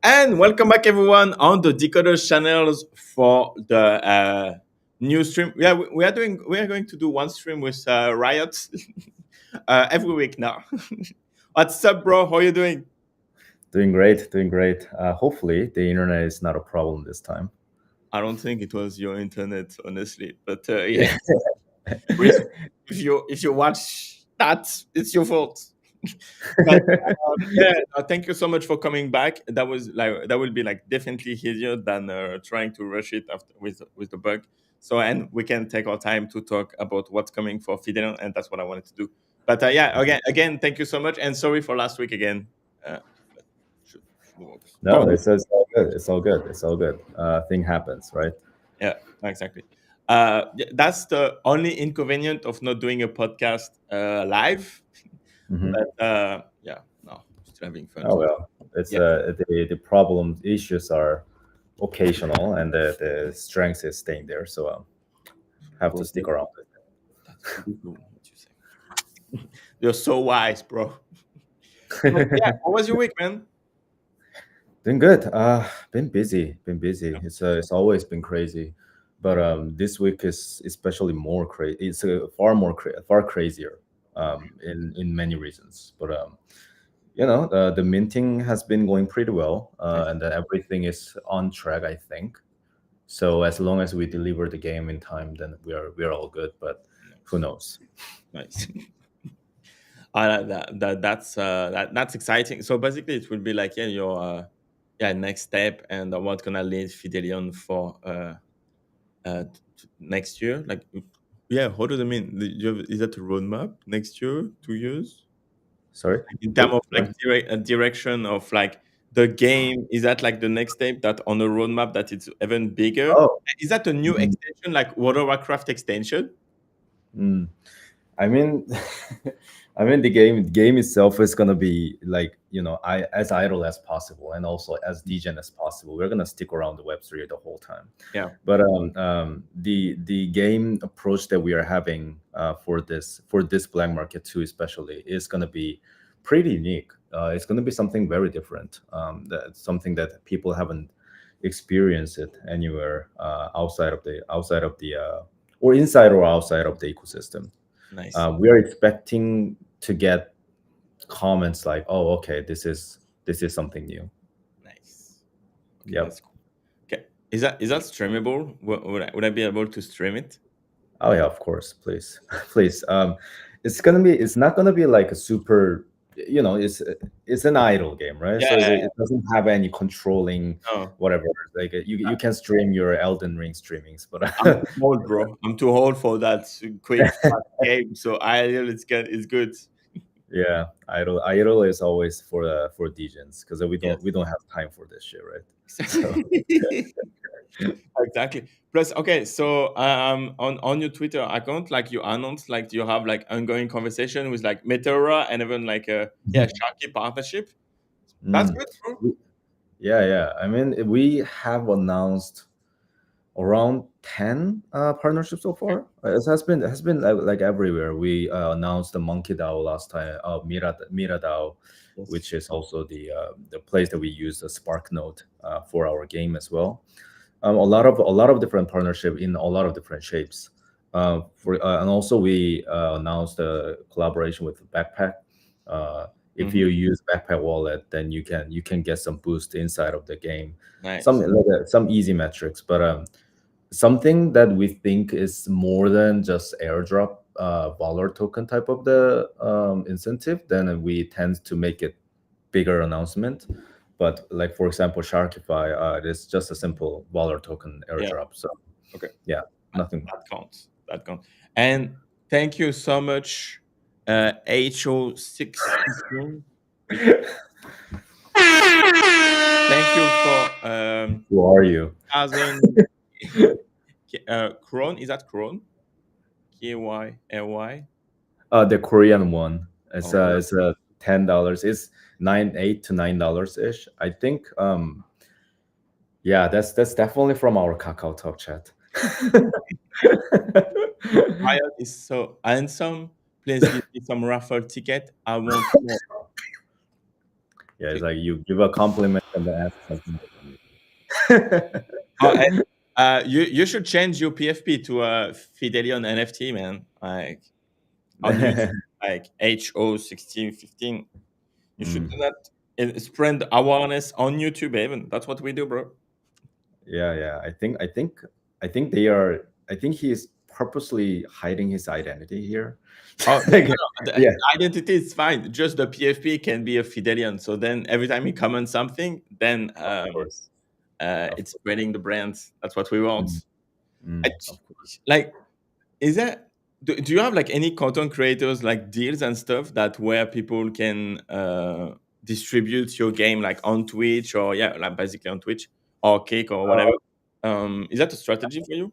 And welcome back, everyone, on the Decoders channels for the new stream. Yeah, we are going to do one stream with Riot every week now. What's up, bro? How are you doing? Doing great, doing great. Hopefully, the internet is not a problem this time. I don't think it was your internet, honestly, but yeah, if if you watch that, it's your fault. But yeah, thank you so much for coming back. That will be like definitely easier than trying to rush it after with the bug. So and we can take our time to talk about what's coming for Fidelion, and that's what I wanted to do. But yeah, again, thank you so much, and sorry for last week again. But should work. No, it's all good. It's all good. It's all good. Thing happens, right? Yeah, exactly. That's the only inconvenient of not doing a podcast live. Hmm. But yeah, no, still having fun. Oh well, it's Yeah. the problem issues are occasional, and the strength is staying there. So have to Bro, stick around. that's really cool what you say. You're so wise, bro. But yeah, how was your week, man? Doing good. Been busy. Been busy. It's always been crazy, but this week is especially more crazy. It's far crazier. In many reasons, but the minting has been going pretty well, Nice, and that everything is on track, I think. So as long as we deliver the game in time, then we are all good. But who knows? nice. I like that. That's exciting. So basically, it will be like yeah, your next step, and what's gonna lead Fidelion for next year. Like yeah, what does it mean? Is that a roadmap next year, 2 years? Sorry. In terms of What? like direction of like the game, is that like the next step that on the roadmap that it's even bigger? Oh. Is that a new mm, extension like World of Warcraft extension? mm. I mean, I mean the game itself is gonna be like I as idle as possible and also as degen as possible. We're gonna stick around the Web3 the whole time. Yeah, But the game approach that we are having for this black market too, especially, is gonna be pretty unique. It's gonna be something very different. That's something that people haven't experienced it anywhere outside of the or inside or outside of the ecosystem. nice, We are expecting to get comments like, "Oh, okay, this is something new." nice. Okay, Yep. that's cool. Okay, is that streamable? Would I be able to stream it? Oh yeah, of course, please, please. It's not gonna be like a super, it's an idle game, right? Yeah, So it doesn't have any controlling no. whatever. Like you can stream your Elden Ring streamings, but I'm too old, bro. I'm too old for that quick fast game. So I feel it's good. yeah, idle is always for degens because we don't Yes. we don't have time for this shit, right? So Exactly. Plus, okay, so on your Twitter account, like you announced, like you have like ongoing conversation with like Meteora and even like a Sharky partnership. That's mm. good, bro. Yeah, yeah. I mean, we have announced around 10 partnerships so Okay. far. It has been like everywhere. We announced the Monkey DAO last time, Mira DAO, Yes. which is also the place that we use the Spark node for our game as well. A lot of different partnership in a lot of different shapes. And also we announced a collaboration with Backpack. Uh, if Hmm. you use Backpack Wallet, then you can get some boost inside of the game. Some Nice. like, some easy metrics, but something that we think is more than just airdrop Valor token type of the incentive, then we tend to make it bigger announcement. But like for example, Sharkify, it is just a simple Valor token Yeah. airdrop. So Okay. yeah, That, nothing. that counts. That counts. And thank you so much, HO6. Thank you for Who are you? 1,000 Kron. Is that Kron? KYLY? The Korean one. It's Oh, $10. It's 8 to $9 ish. I think. Yeah, that's definitely from our Kakao Talk chat. Riot is so handsome. Please give me some raffle ticket. I want more. Yeah, it's like you give a compliment and then ask something different. Oh, and, you should change your PFP to a Fidelion NFT, man. Like on YouTube, like HO1615. You should do Mm. that and spread awareness on YouTube. Even that's what we do, bro. Yeah, yeah. I think they are. I think he is purposely hiding his identity here. Oh no, Like, no, the yeah, identity is fine. Just the PFP can be a Fidelion. So then every time you comment something, then of course, of it's course. spreading the brand. That's what we want. Mm, I, of course. like, is there? Do you have like any content creators like deals and stuff that where people can distribute your game like on Twitch or yeah, like basically on Twitch or Cake or whatever? Is that a strategy for you?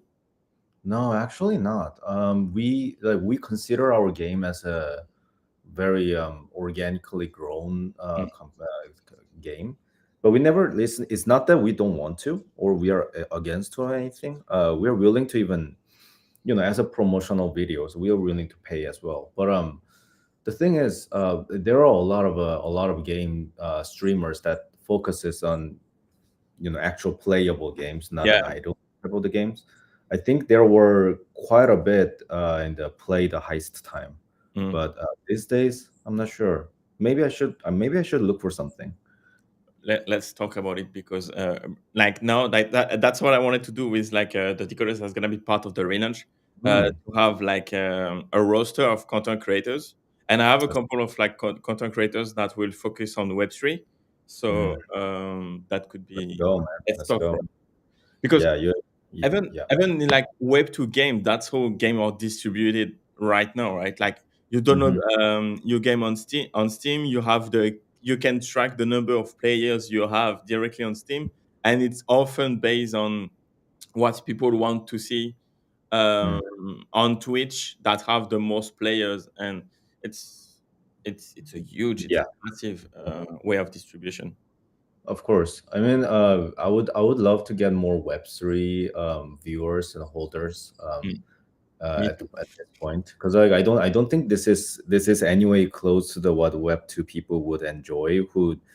No, actually not. We consider our game as a very organically grown Mm, game, but we never listen. It's not that we don't want to or we are against to anything. We're willing to even, as a promotional videos, we are willing to pay as well. But the thing is, there are a lot of game streamers that focuses on actual playable games, not yeah. an idle type of the games. I think there were quite a bit in the play the heist time, Mm. but these days I'm not sure. Maybe I should look for something. Let's talk about it because like now that's what I wanted to do with like the decoders that's gonna be part of the relaunch Hmm. to have like a roster of content creators, and I have a Let's, couple of like content creators that will focus on Web3, so mm, that could let's be go, man. let's Let's talk, go. bro. Because Yeah, you even yeah. even in like Web2 game, that's how game are distributed right now, right? Like you download Hmm. your game on Steam, you have you can track the number of players you have directly on Steam, and it's often based on what people want to see Mm. on Twitch that have the most players, and it's it's a huge, it's a Yeah, massive way of distribution. of course. I mean, I would love to get more Web3 viewers and holders. Mm. Me At, too. at this point, because like I don't think this is anyway close to the what Web2 people would enjoy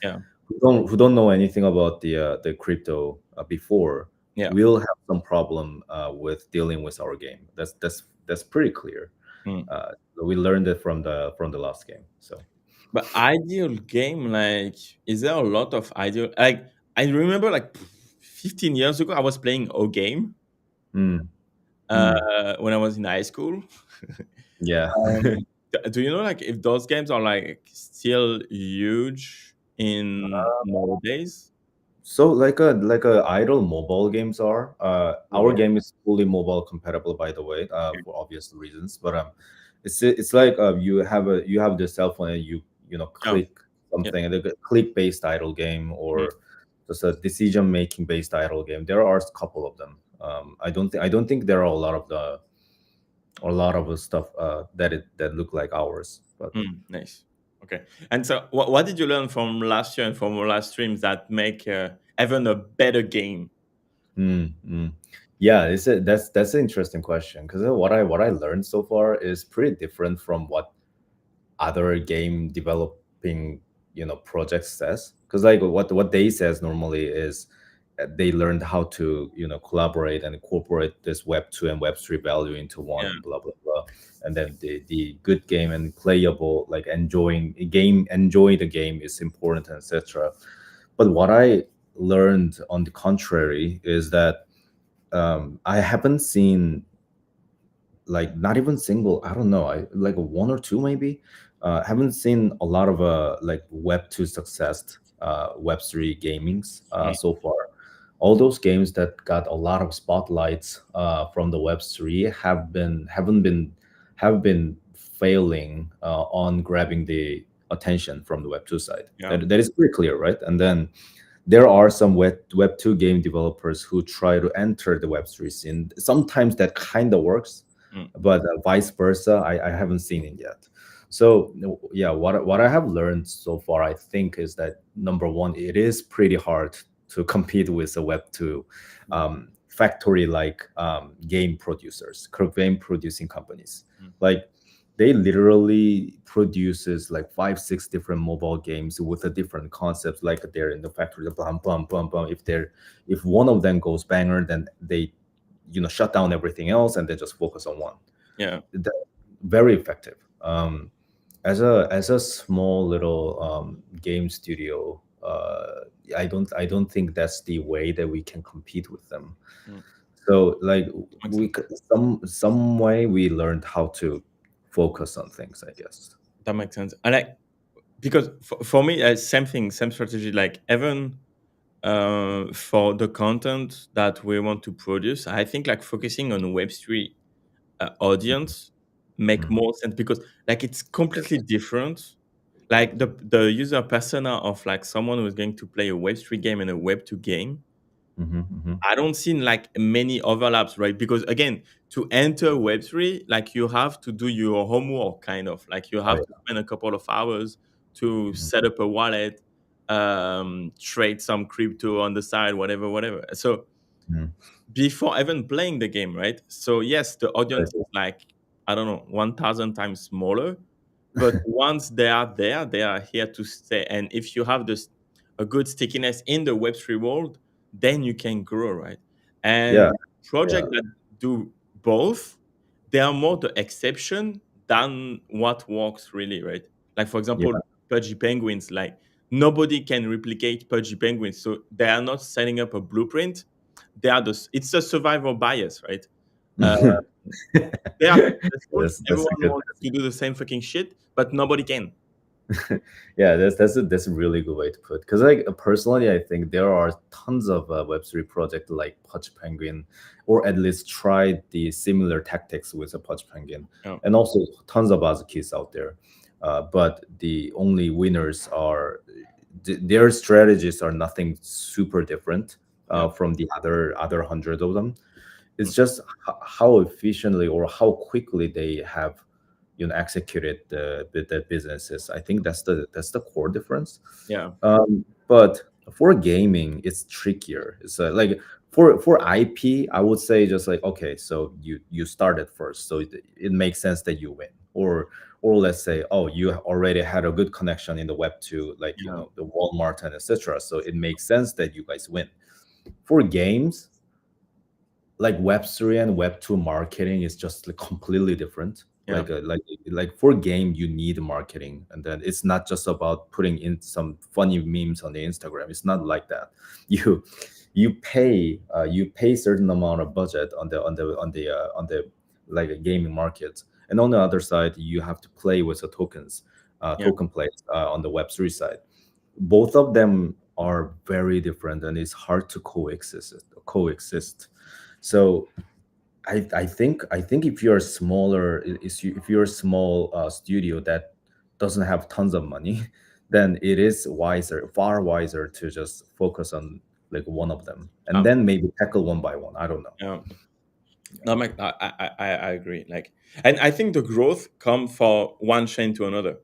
Yeah, who don't know anything about the crypto before. yeah. We'll have some problem with dealing with our game. That's pretty clear. Mm. We learned it from the last game. So But ideal game, like, is there a lot of ideal? Like, I remember like 15 years ago, I was playing a game mm, mm, when I was in high school. yeah. Do you know like if those games are like still huge in nowadays? So like a idle mobile games are. Our Yeah. game is fully mobile compatible, by the way, for obvious reasons. But it's like you have the cell phone and you Oh, click yeah. something, like a click based idle game Mm, or just a decision making based idle game. There are a couple of them. I don't think there are a lot of stuff that look like ours, but. nice. Okay. And so, what did you learn from last year and from our last streams that make even a better game? Mm, mm. Yeah, that's an interesting question because what I learned so far is pretty different from what other game developing projects says. Because like what they says normally is they learned how to collaborate and incorporate this Web2 and Web3 value into Yeah. one, blah blah blah, and then the good game and playable, like enjoy the game is important, etc. But what I learned on the contrary is that I haven't seen, like, not even single, I don't know, I like one or two maybe. Haven't seen a lot of like Web2 success, Web3 gamings Mm, so far. All those games that got a lot of spotlights from the Web3 have been failing on grabbing the attention from the Web2 side. yeah. That is pretty clear, right? And then there are some Web2 game developers who try to enter the Web3 scene. Sometimes that kind of works, Mm, but vice versa, I haven't seen it yet. So yeah, what I have learned so far, I think, is that number one, it is pretty hard to compete with a Web2 mm, factory like game producers, game producing companies. mm, Like they literally produces like 5 6 different mobile games with a different concepts, like they're in the factory, blah blah blah blah. If one of them goes banger, then they shut down everything else and they just focus on one. Yeah. That, very effective. As a small little game studio, I don't think that's the way that we can compete with them. Mm, So like makes sense. some way we learned how to focus on things, I guess. That makes sense. And like, because for me, same thing, same strategy. Like even for the content that we want to produce, I think like focusing on Web3 audience make Mm. more sense because like it's completely different. Like the user persona of like someone who's going to play a Web3 game and a Web2 game, Hmm. Hmm. I don't see like many overlaps, right? Because again, to enter Web3, like you have to do your homework, kind of like you Oh have to spend a couple of hours to yeah. set up a wallet, trade some crypto on the side, whatever, whatever. So Hmm. before even playing the game, right? So yes, the audience is like, I don't know, 1,000 times smaller, but once they are there, they are here to stay. And if you have this a good stickiness in the Web3 world, then you can grow, right? Yeah. And Yeah. projects that do both, they are more the exception than what works really, right? Like for Yeah. example, Pudgy Penguins, like nobody can replicate Pudgy Penguins, so they are not setting up a blueprint. They are it's a survival bias, right? Uh, Yeah. they are successful. That's a Everyone good. wants to do the same fucking shit, but nobody can. Yeah, that's a really good way to put. Because like personally, I think there are tons of Web3 project like Pudge Penguin, or at least tried the similar tactics with a Pudge Penguin, Yeah, and also tons of Azukis out there. But the only winners are their strategies are nothing super different yeah, from the other hundred of them. mm, It's just how efficiently or how quickly they have executed the businesses. I think that's the core difference. yeah, But for gaming it's trickier. It's like for IP I would say just like, okay, so you started first, so it makes sense that you win. Or let's say, oh, you already had a good connection in the web 2, like yeah, the Walmart and etc., so it makes sense that you guys win. For games, like Web3 and Web2 marketing is just like completely different. yeah, Like for game you need marketing, and then it's not just about putting in some funny memes on the Instagram. It's not like that. you you pay certain amount of budget on the like a gaming market, and on the other side you have to play with the tokens, yeah, token plays on the Web3 side. Both of them are very different, and it's hard to coexist. So I think if you're smaller, if you're a small studio that doesn't have tons of money, then it is far wiser to just focus on like one of them, and um, then maybe tackle one by one. I don't know. yeah. No, I agree. Like, and I think the growth come for one chain to another.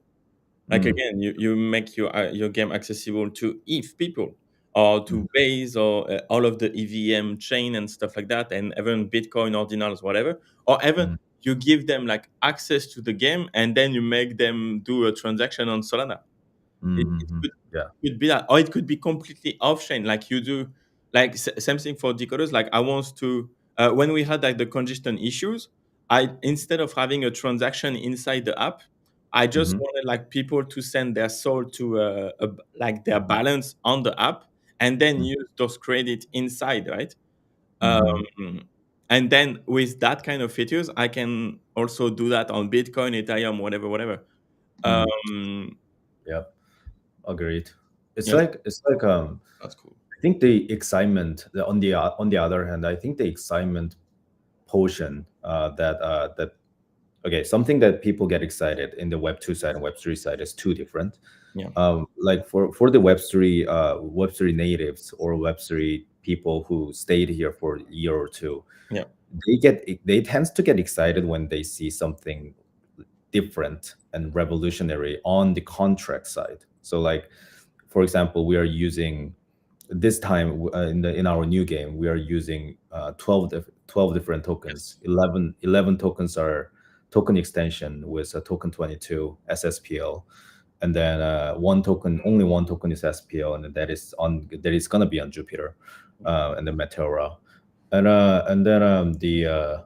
Like Mm, again, you make your game accessible to ETH people or mm, to Base or all of the EVM chain and stuff like that, and even Bitcoin ordinals, whatever. Or even mm, you give them like access to the game, and then you make them do a transaction on Solana. It mm. Yeah. could be that, or it could be completely off chain, like you do. Like same thing for decoders. Like I want to when we had like the congestion issues, I instead of having a transaction inside the app, I just Hmm. wanted like people to send their soul to like their balance on the app, and then use those credits inside, right? Hmm. Um, and then with that kind of features, I can also do that on Bitcoin, Ethereum, whatever, whatever. Hmm. Um, Yep. Agreed. It's yeah, like it's like that's cool. I think the excitement on the other hand, I think the excitement potion that okay, something that people get excited in the Web2 side and Web3 side is two different. Yeah, Like for the Web3 natives or Web3 people who stayed here for a year or two, yeah, they tend to get excited when they see something different and revolutionary on the contract side. So like, for example, we are using this time in our new game we are using 12 different tokens. yes, 11 tokens are token extension with a token 22 SSPL, and then one token, only one token is SPL, and that is gonna be on Jupiter, and then Meteora, and then the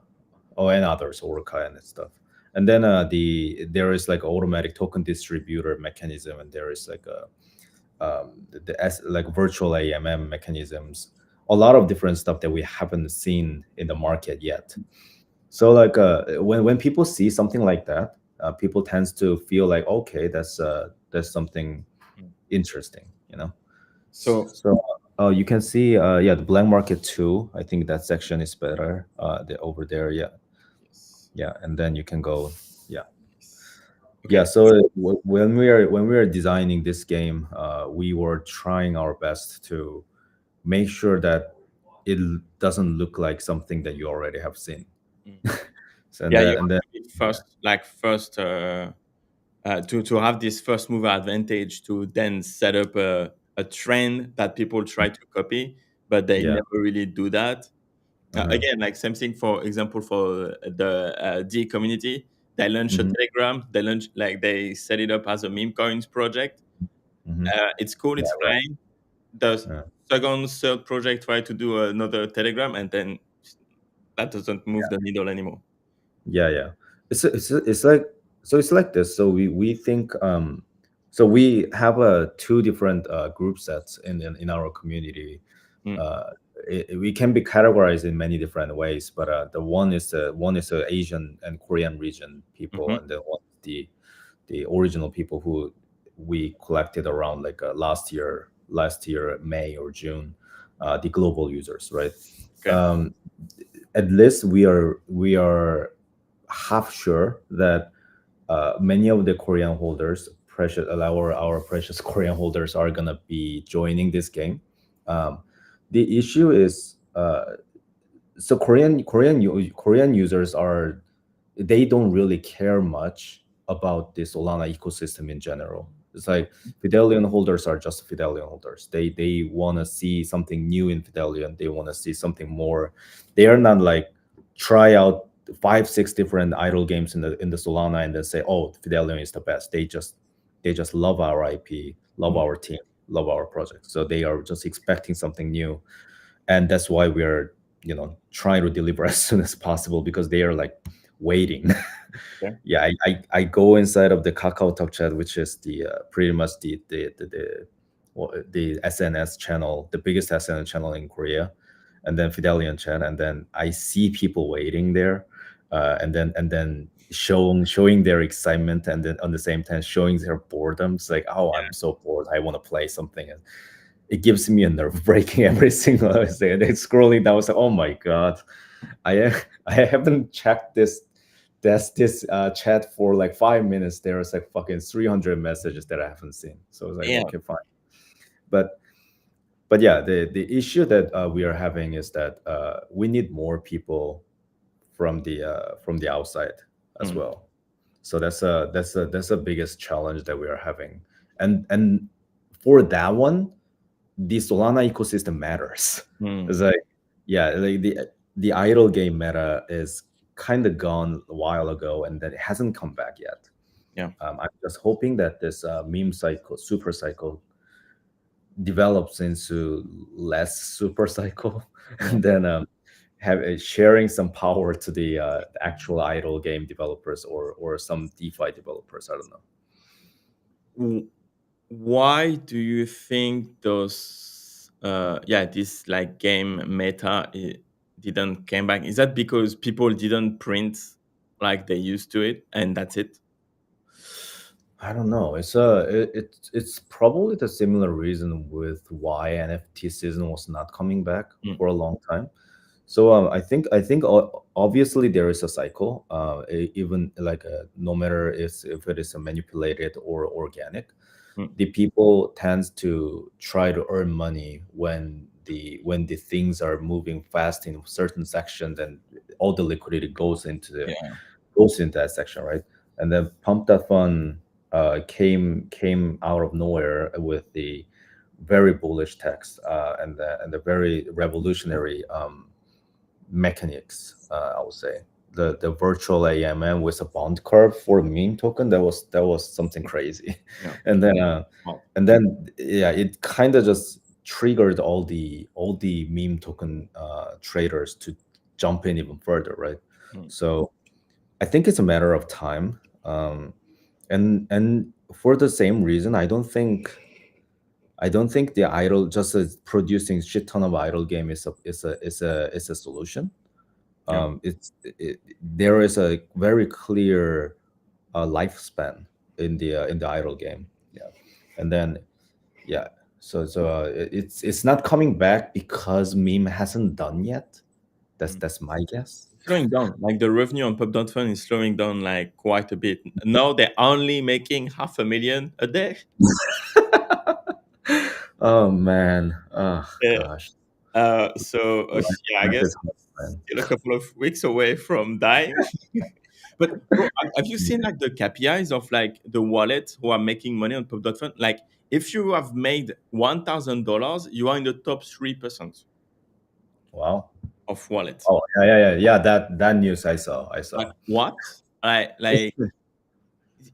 oh, and others, Orca and stuff. And then there is like automatic token distributor mechanism, and there is like a like virtual AMM mechanisms, a lot of different stuff that we haven't seen in the market yet. So like when people see something like that, people tends to feel like, okay, that's something Mm. interesting, you know. So So you can see yeah, the black market too. I think that section is better over there. Yeah, yes, yeah, and then you can go. Yeah, yes. yeah. Okay. So when we are designing this game, we were trying our best to make sure that it doesn't look like something that you already have seen. Mm. So, Yeah, you and want then to be yeah. first, like first, to have this first mover advantage to then set up a trend that people try to copy, but they Yeah. never really do that. Uh-huh. Again, like same thing, for example, for the D community, they launch a Hmm. Telegram. They launch, like, they set it up as a meme coins project. Hmm. It's cool, Yeah. it's Right. fine. The Yeah. second, third project try to do another Telegram, and then that doesn't move the needle anymore. Yeah. Yeah. It's like, so it's like this. So we think so we have two different group sets in our community. Mm, uh, we can be categorized in many different ways, but the one is the Asian and Korean region people, mhm, and then one is the original people who we collected around like last year May or June, the global users, right? okay. Um, at least we are half sure that many of the Korean holders, precious our precious Korean holders, are gonna be joining this game. Um, the issue is so Korean users are, they don't really care much about the Solana ecosystem in general. It's like Fidelion holders are just Fidelion holders. They want to see something new in Fidelion. They want to see something more. They are not like try out five six different idle games in the Solana and then say, oh, Fidelion is the best. They just love our IP, love Mm, our team, love our project. So they are just expecting something new, and that's why we are, trying to deliver as soon as possible, because they are like waiting. okay. Yeah, I go inside of the Kakao Talk chat, which is the pretty much the SNS channel, the biggest SNS channel in Korea, and then Fidelion chat, and then I see people waiting there, and then showing their excitement, and then on the same time showing their boredom. It's like, oh, I'm so bored, I want to play something. And it gives me a nerve breaking every single day. And it's scrolling down, I was like, oh my god, I haven't checked this chat for like 5 minutes. There was like fucking 300 messages that I haven't seen. So I was like, Yeah. okay, fine. But yeah, the issue that we are having is that we need more people from the outside as Mm, well. So that's a biggest challenge that we are having. And for that one, the Solana ecosystem matters. mm, It's like, yeah, like the idle game meta is kind of gone a while ago, and then it hasn't come back yet. yeah. I'm just hoping that this meme cycle, super cycle, develops into less super cycle, Yeah. and then have sharing some power to the actual idle game developers, or some DeFi developers. I don't know. W- Why do you think those yeah, this like game meta didn't came back? Is that because people didn't print like they used to it, and that's it? I don't know. It's probably the similar reason with why NFT season was not coming back Mm, for a long time. So I think obviously there is a cycle. Even like no matter if it is a manipulated or organic, mm, the people tends to try to earn money when the things are moving fast in certain sections, and all the liquidity yeah. goes into that section, right? And then Pump That Fun came out of nowhere with the very bullish text, and the very revolutionary mechanics, I would say. the virtual AMM with a bond curve for meme token. That was something crazy. Yeah. and then Wow. yeah, it kind of just triggered all the meme token traders to jump in even further, right? Mm. So I think it's a matter of time. And for the same reason, I don't think the idle just producing shit ton of idle game is a solution. Yeah. There is a very clear lifespan in the idle game. Yeah, and then yeah, it's not coming back because meme hasn't done yet. That's Mm. that's my guess. Slowing down. Like the revenue on pub.fun is slowing down like quite a bit. Now they're only making 500,000 a day. Oh man, oh Yeah. gosh, Yeah, I life guess is hard, man. still a couple of weeks away from dying. But bro, have you seen like the KPIs of like the wallets who are making money on pub.fun? Like if you have made $1,000, you are in the top 3% Wow. of wallets. Oh yeah. That news I saw. Like what? It's Like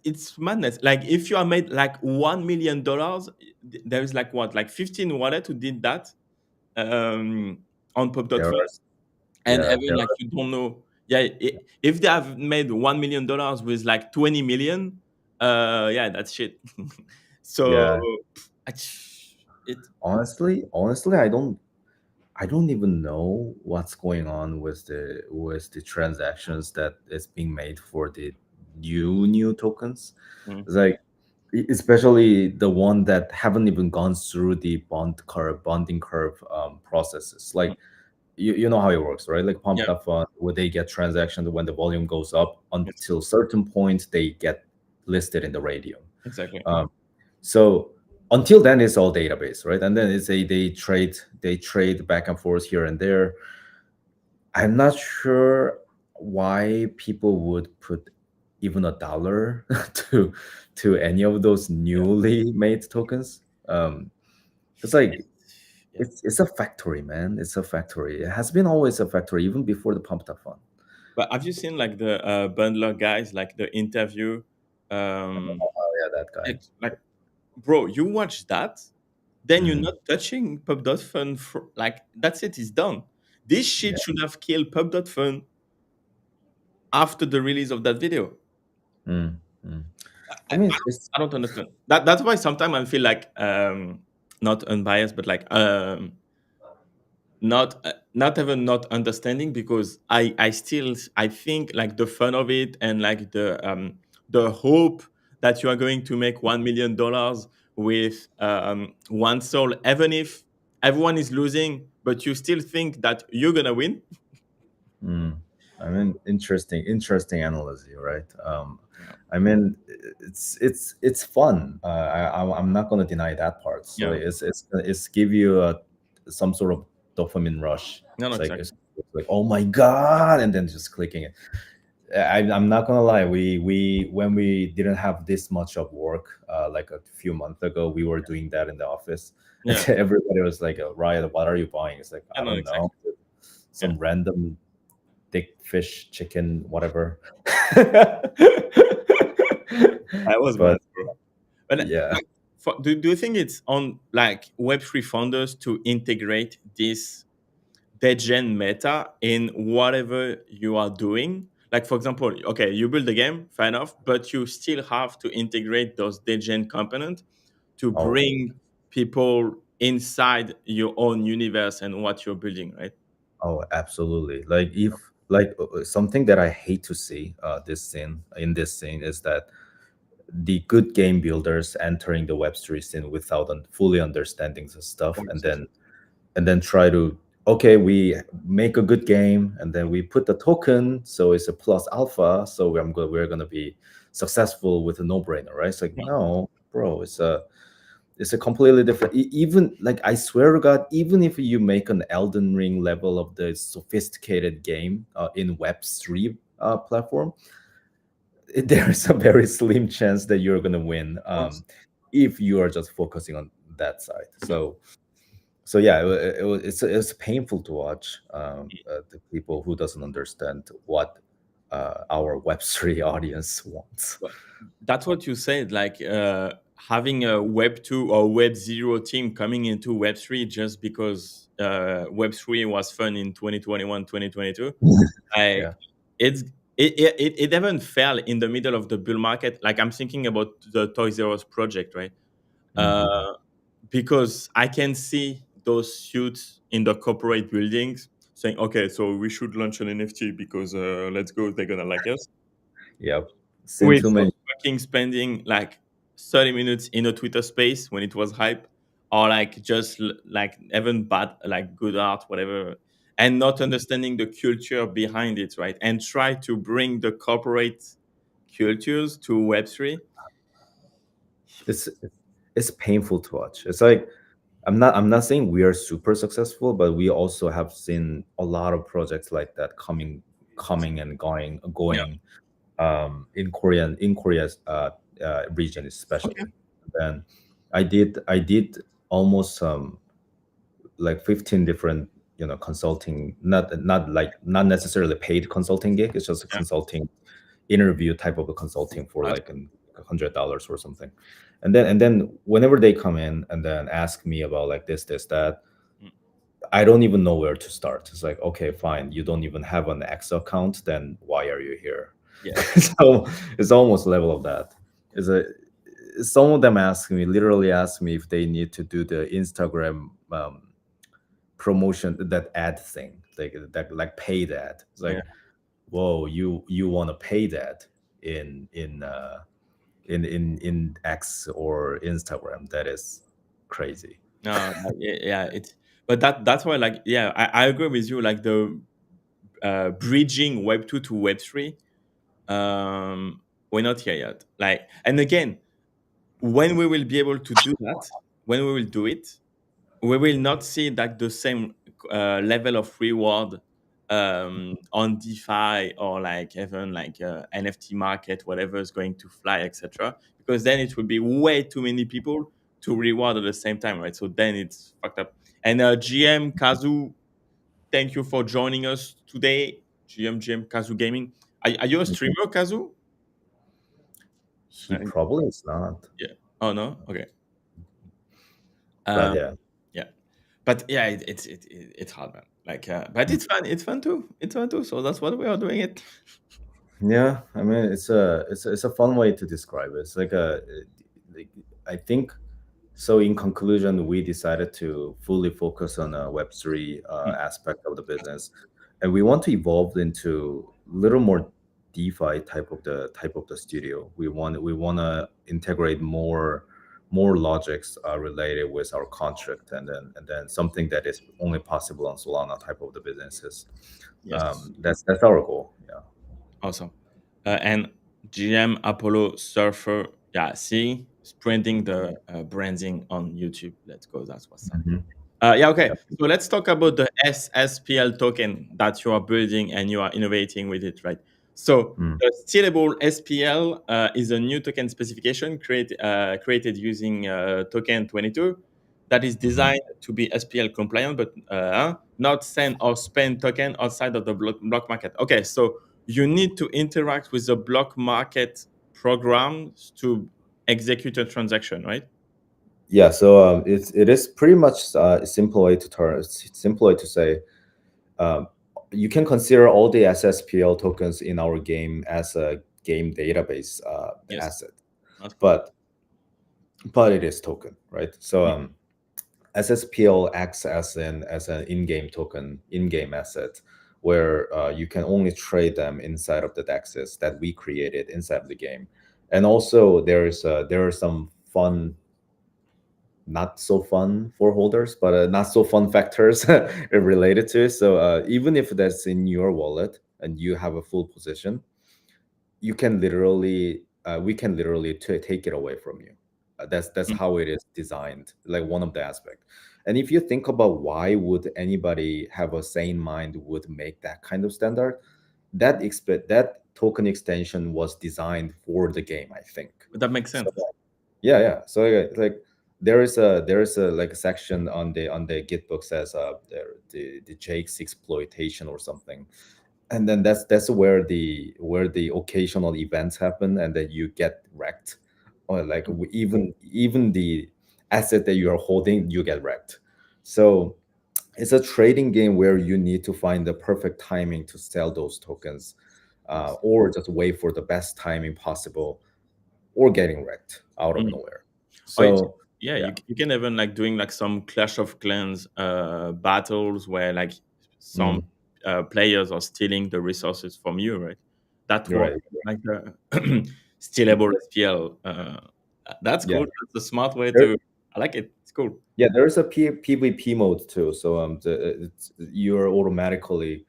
it's madness. Like if you are made like $1 million, there is like what, like 15 wallet who did that um on there pub.fun, are and yeah even there like are you don't know. Yeah, if they have made $1 million with like 20 million, yeah, that's shit. So yeah. it Honestly, I don't even know what's going on with the transactions that is being made for the new tokens. mm, It's like especially the one that haven't even gone through the bonding curve processes. mm, Like you know how it works, right? Like yeah, pump that fund where they get transactions when the volume goes up yes, until certain point they get listed in the radio. exactly. Um, so until then, it's all database, right? And then they trade back and forth here and there. I'm not sure why people would put even $1 to any of those Yeah, newly made tokens. It's like yeah. it's a factory, man. It's a factory. It has been always a factory, even before the pumped up fund. But have you seen like the bundler guys, like the interview? Um, Oh yeah, that guy. it's like, bro, you watch that, then you're Mm, not touching pub.fun for like that's it, it's done. This yeah. shit should have killed pub.fun after the release of that video. Mm, mm. I, I I, mean, I don't I don't understand. That's why sometimes I feel like not unbiased, but like not even not understanding, because I still I think like the fun of it and like the hope that you are going to make $1 million with one soul, even if everyone is losing, but you still think that you're gonna win. mm, I mean, interesting analogy, right? Yeah, I mean, it's fun. I'm not gonna deny that part. So yeah, it's give you some sort of dopamine rush. no, no, It's like exactly. it's like oh my god, and then just clicking it. I'm not gonna lie. We when we didn't have this much of work, like a few months ago, we were doing that in the office. And Yeah, everybody was like, "Riot, what are you buying?" It's like yeah, I no, don't know, exactly. Yeah, some random dick fish chicken whatever. I was mad, But bro. But yeah. like, do you think it's on like Web3 founders to integrate this dead-gen meta in whatever you are doing? Like, for example, okay, you build a game, fair enough, but you still have to integrate those dead-gen components to Oh, bring people inside your own universe and what you're building, right? oh, absolutely. Like if like something that I hate to see this scene is that the good game builders entering the Web3 scene without fully understanding the stuff, and Exactly. then try to, okay, we make a good game and then we put the token, so it's a plus alpha, so we're gonna be successful with a no-brainer, right? It's like, Yeah, no, bro, it's a completely different. Even like I swear to God, even if you make an Elden Ring level of the sophisticated game in Web3 platform, there's a very slim chance that you're gonna win of course. if you are just focusing on that side. Yeah. So yeah, it's painful to watch the people who doesn't understand our Web3 audience wants. Well, that's what you said, like having a Web 2 or Web 0 team coming into Web 3 just because Web 3 was fun in 2021, 2022. I, Yeah. it's, it even fell in the middle of the bull market. Like I'm thinking about the Toys R Us project, right? Hmm. Uh, because I can see those suits in the corporate buildings saying, okay, so we should launch an NFT because let's go, they're gonna like us. Yep. Seen too Without many. fucking spending like 30 minutes in a Twitter space when it was hype, or like just like even bad, like good art, whatever, and not understanding the culture behind it, right? And try to bring the corporate cultures to Web3. It's it's painful to watch. It's like I'm not saying we are super successful, but we also have seen a lot of projects like that coming and Yeah. going in Korea's region Okay. especially. Then I did almost like 15 different consulting, not necessarily paid consulting gig. It's just a Yeah. consulting interview type of a consulting for That's like $100 or something. And then whenever they come in and then ask me about like this that, mm, I don't even know where to start. It's like, okay, fine, you don't even have an X account, then why are you here? yeah. So it's almost level of that. Is a Some of them literally ask me if they need to do the Instagram promotion, that ad thing, like that, like pay that. It's Yeah. like, whoa, you want to pay that in X or Instagram? That is crazy. No, like, yeah, it's but that's why like yeah, I agree with you. Like the bridging Web 2 to Web 3, we're not here yet. Like, and again, when we will be able to do that, when we will do it, we will not see like the same level of reward on DeFi or like even like NFT market, whatever is going to fly, etc. Because then it will be way too many people to reward at the same time, right? So then it's fucked up. And GM Kazu, thank you for joining us today. GM Kazu Gaming. Are you a Mhm. streamer, Kazu? He probably is not, Yeah. Oh no. Okay. but Um, yeah. yeah. But yeah, it's hard, man. Like, but it's fun. It's fun too. It's fun too. So that's what we are doing it. Yeah, I mean, it's a fun way to describe it. It's like like, I think so. In conclusion, we decided to fully focus on a Web3 Mm, aspect of the business, and we want to evolve into a little more DeFi type of the studio. We want to integrate more logics related with our contract, and then something that is only possible on Solana type of the businesses. yes. That's our goal. Yeah. Awesome. And GM Apollo Surfer. Yeah. See, spreading the branding on YouTube. Let's go. That's what's up. Mhm. Yeah, okay. Yeah. So let's talk about the SSPL token that you are building and you are innovating with it, right? So Mm. the stealable SPL is a new token specification created using token 22 that is Mhm. designed to be SPL compliant, but not send or spend token outside of the block market. Okay, so you need to interact with the block market programs to execute a transaction, right? Yeah, so it is pretty much a simple way to say, um, you can consider all the SSPL tokens in our game as a game database Yes, asset, that's cool. but it is token, right? So SSPL acts as an in-game token, in-game asset, where you can only trade them inside of the dexes that we created inside of the game, and also there are some fun, not so fun for holders, but not so fun factors related to it. So even if that's in your wallet and you have a full position, you can literally we can literally take it away from you. That's Mm, how it is designed, like one of the aspect. And if you think about why would anybody have a sane mind would make that kind of standard, that token extension was designed for the game, I think. that makes So sense. yeah, yeah. So like there is a like a section on the Git book says the Jake's exploitation or something. and then that's where the occasional events happen, and then you get wrecked, or like even the asset that you are holding, you get wrecked. So it's a trading game where you need to find the perfect timing to sell those tokens, Nice. or just wait for the best timing possible, or getting wrecked out of Mm. nowhere. Or So yeah, yeah. you can even like doing like some Clash of Clans battles where like some Mm, players are stealing the resources from you, right? That you're work right. like stealable SPL. That's Yeah. cool. That's a smart way There, to. I like it. It's cool. yeah, there's a PvP mode too. So you're automatically,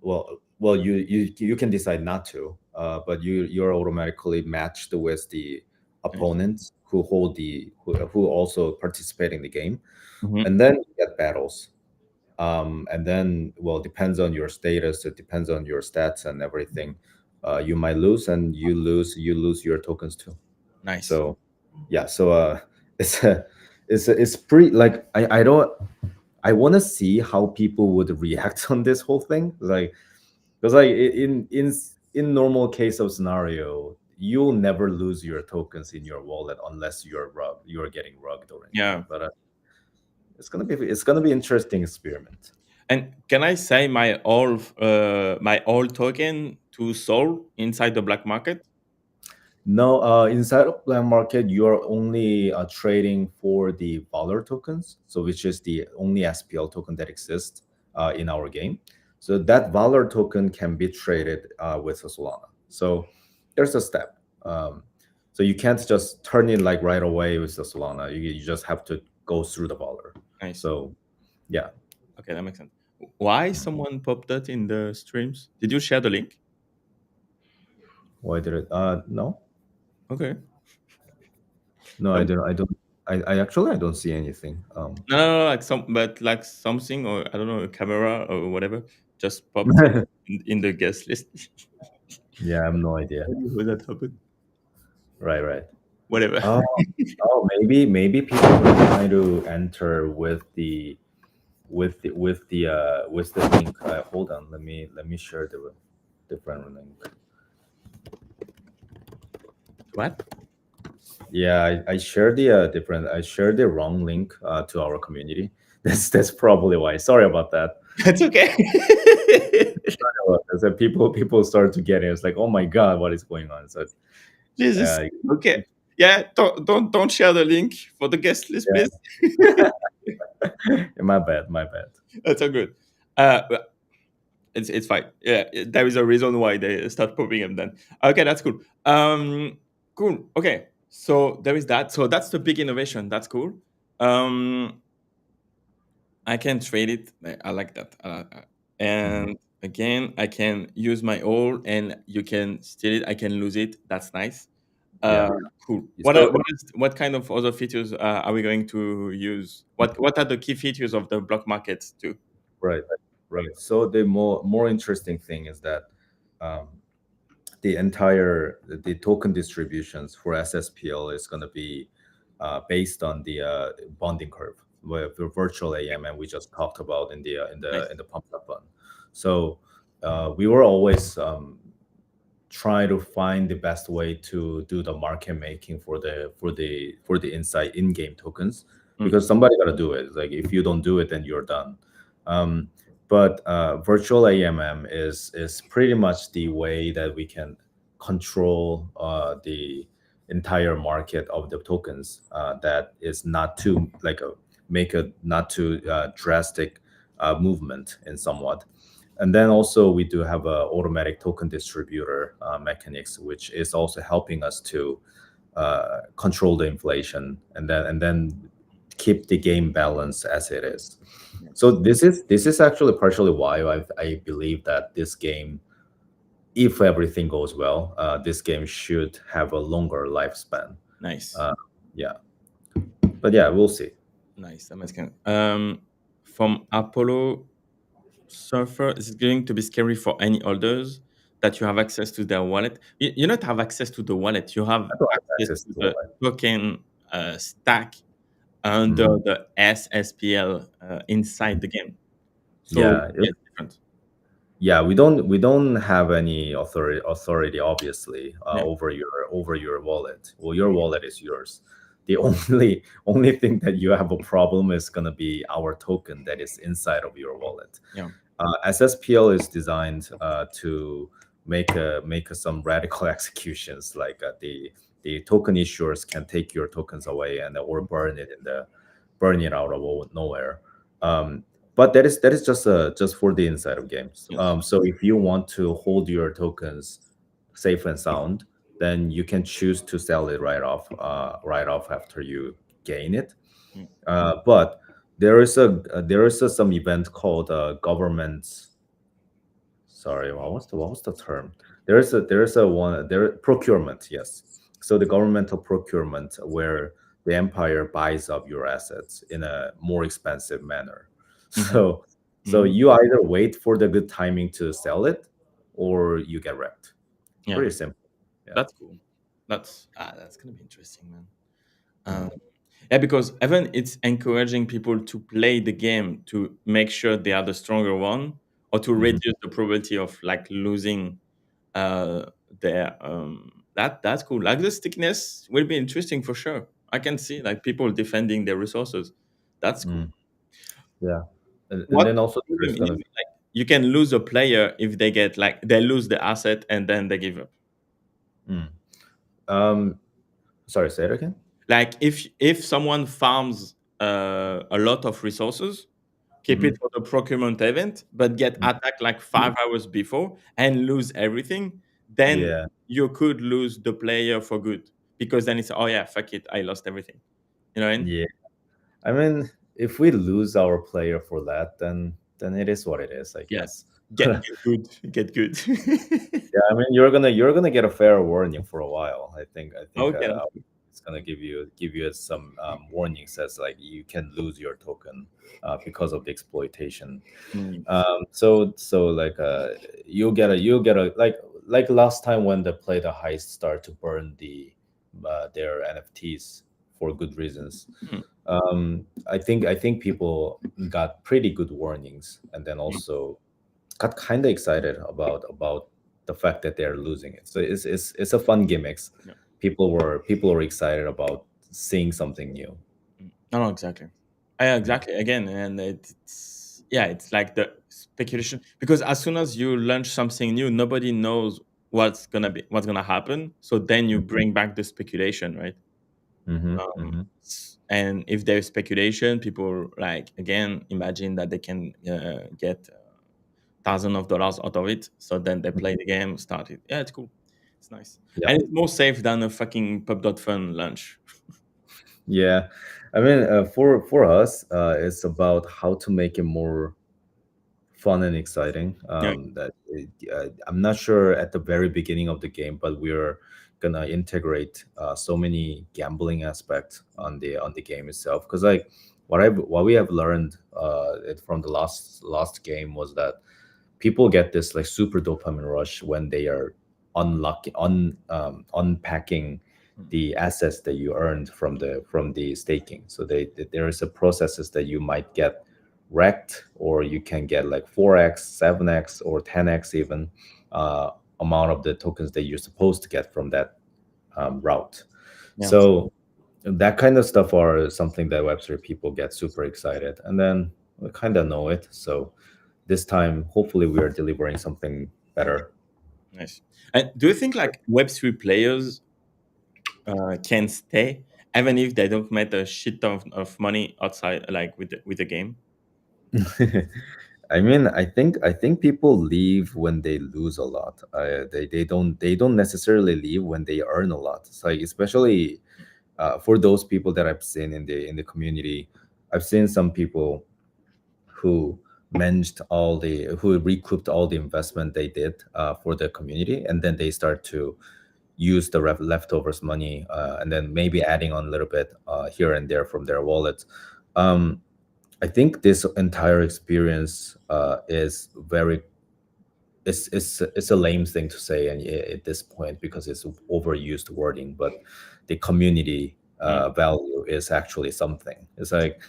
well, you can decide not to, but you're automatically matched with the Nice. opponents who hold who also participate in the game, Hmm. and then you get battles. And then, well, depends on your status, it depends on your stats and everything. You might lose, and you lose your tokens too. Nice. So yeah, so it's it's pretty, like, I don't, I want to see how people would react on this whole thing, like, because like in normal case of scenario, you'll never lose your tokens in your wallet unless you're getting rugged or Yeah. anything. But it's gonna be interesting experiment. And can I say my old token to sold inside the black market? No, inside of black market, you're only trading for the Valor tokens, so which is the only SPL token that exists in our game. So that Valor token can be traded with a Solana. So there's a step. So you can't just turn in like right away with the Solana. You just have to go through the Valor. Nice. So yeah. Okay, that makes sense. Why someone popped that in the streams? Did you share the link? Why did it? No, Okay. no, I Um, don't. I don't. I actually I don't see anything. no, like but like something, or I don't know, a camera or whatever, just popped in the guest list. Yeah, I have no idea. How that happened? Right, right. Whatever. Oh, oh, maybe people were trying to enter with the link. Hold on, let me share the different link. What? Yeah, I shared I shared the wrong link to our community. That's probably why. Sorry about that. That's okay. Sorry about that. So people start to get it. It's like, oh my god, what is going on? So Jesus. uh, Okay. Yeah. Don't share the link for the guest list, please. yeah, my bad, my bad. That's all good. But it's fine. Yeah, there is a reason why they start popping them then. Okay, that's cool. Cool. Okay, so there is that. So that's the big innovation. That's cool. Um, I can trade it. I like that. Mhm. And again, I can use my all, and you can steal it. I can lose it. That's nice. Uh, Yeah. cool. So What kind of other features are we going to use? What are the key features of the block market too? right, right. So the more interesting thing is that um, the token distributions for SSPL is going to be based on the bonding curve, with the virtual AMM we just talked about in the Nice. pump up fund. So we were always trying to find the best way to do the market making for the inside in-game tokens, Mm, because somebody got to do it. Like, if you don't do it, then you're done. um, but virtual AMM is pretty much the way that we can control the entire market of the tokens, that is not too, like, make a not too drastic movement in somewhat. And then also we do have a automatic token distributor mechanics, which is also helping us to control the inflation, and then keep the game balance as it is. So nice. this is actually partially why I believe that this game, if everything goes well, this game should have a longer lifespan. Nice. Uh, yeah, but yeah, we'll see. Nice. That makes sense. From Apollo Surfer, is it going to be scary for any holders that you have access to their wallet? You not have access to the wallet. You have I don't have access access to to the it. token stack under Mhm. the SSPL inside the game. So Yeah, yeah, it's different. Yeah, we don't have any authority obviously Yeah. over your wallet. Well, your Mm. wallet is yours. The only thing that you have a problem is going to be our token that is inside of your wallet. Yeah. SSPL is designed to make some radical executions, like the token issuers can take your tokens away and or burn it out of nowhere. Um, but that is just for the inside of games. Yes. So if you want to hold your tokens safe and sound, then you can choose to sell it right off after you gain it. Mm. But there is some event called government. Sorry, what was the term? There is a one there procurement. Yes, so the governmental procurement where the empire buys up your assets in a more expensive manner. Mhm. So Mm. you either wait for the good timing to sell it, or you get wrecked. Yeah. Pretty simple. Yeah. That's cool. That's gonna be interesting, man. Um, Mm, yeah, because even it's encouraging people to play the game to make sure they are the stronger one, or to mhm, reduce the probability of like losing uh their that's cool. Like the stickiness will be interesting for sure. I can see like people defending their resources. That's cool. mm, yeah, and What then also do you there's mean? gonna be. Like you can lose a player if they get like they lose the asset and then they give up. Mm. Um, Sorry, say it again. Like if someone farms a lot of resources, keep it Hmm. for the procurement event, but get attacked like 5 hours before and lose everything, then Yeah, you could lose the player for good because then it's oh yeah, fuck it, I lost everything. You know what I mean? yeah. I mean, if we lose our player for that, then it is what it is, I Yeah, guess. get good, get good. Yeah, I mean, you're gonna get a fair warning for a while. I think Okay, that's good. it's gonna give you some warnings as like you can lose your token because of the exploitation. Mm, So like you'll get a like last time when they played a heist start to burn their NFTs for good reasons. mm, I think people got pretty good warnings, and then mm. also got kind of excited about the fact that they're losing it. So it's a fun gimmicks. Yeah. People were excited about seeing something new. No, no, exactly. Yeah, exactly. Again, and it's yeah, it's like the speculation because as soon as you launch something new, nobody knows what's gonna happen. So then you bring back the speculation, right? Mm-hmm, mm-hmm. And if there's speculation, people like again imagine that they can get thousands of dollars out of it. So then they play the game, start it. Yeah, it's cool. It's nice, Yeah, and it's more safe than a fucking pub.fun launch. yeah. I mean, for us, it's about how to make it more fun and exciting. Yeah. I'm not sure at the very beginning of the game, but we're gonna integrate so many gambling aspects on the game itself. Because like what we have learned from the last game was that people get this like super dopamine rush when they are unpacking Mm. the assets that you earned from the staking. So there is a processes that you might get wrecked, or you can get like 4x, 7x, or 10x even uh, amount of the tokens that you're supposed to get from that route. Yeah. So that kind of stuff are something that Web3 people get super excited, and then we kind of know it. So this time, hopefully, we are delivering something better. Nice. And do you think like Web3 players can stay even if they don't make a shit ton of money outside, like with the game? I mean, I think people leave when they lose a lot. They don't necessarily leave when they earn a lot. It's like especially for those people that I've seen in the community, I've seen some people who who recouped all the investment they did for the community, and then they start to use the leftovers money, and then maybe adding on a little bit here and there from their wallets. Um, I think this entire experience is very it's a lame thing to say and at this point because it's overused wording, but the community Mm, value is actually something. It's like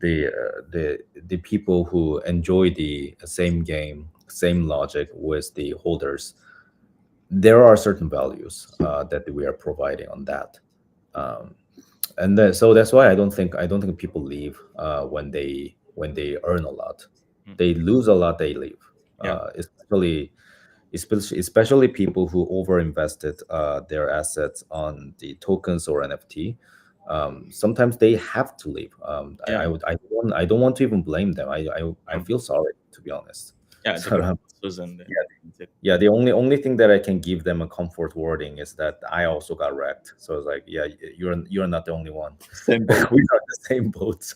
the people who enjoy the same game same logic with the holders. There are certain values that we are providing on that. Um, and then, so that's why I don't think people leave when they earn a lot. Mm. They lose a lot, they leave. Yeah, Especially people who overinvested their assets on the tokens or NFT. Sometimes they have to leave. yeah, I don't want to even blame them. I um, feel sorry, to be honest. yeah. They So got chosen. yeah, That's it. yeah, the only thing that I can give them a comfort wording is that I also got wrecked. So it's like, yeah, you're not the only one. Same boat. We are the same boat.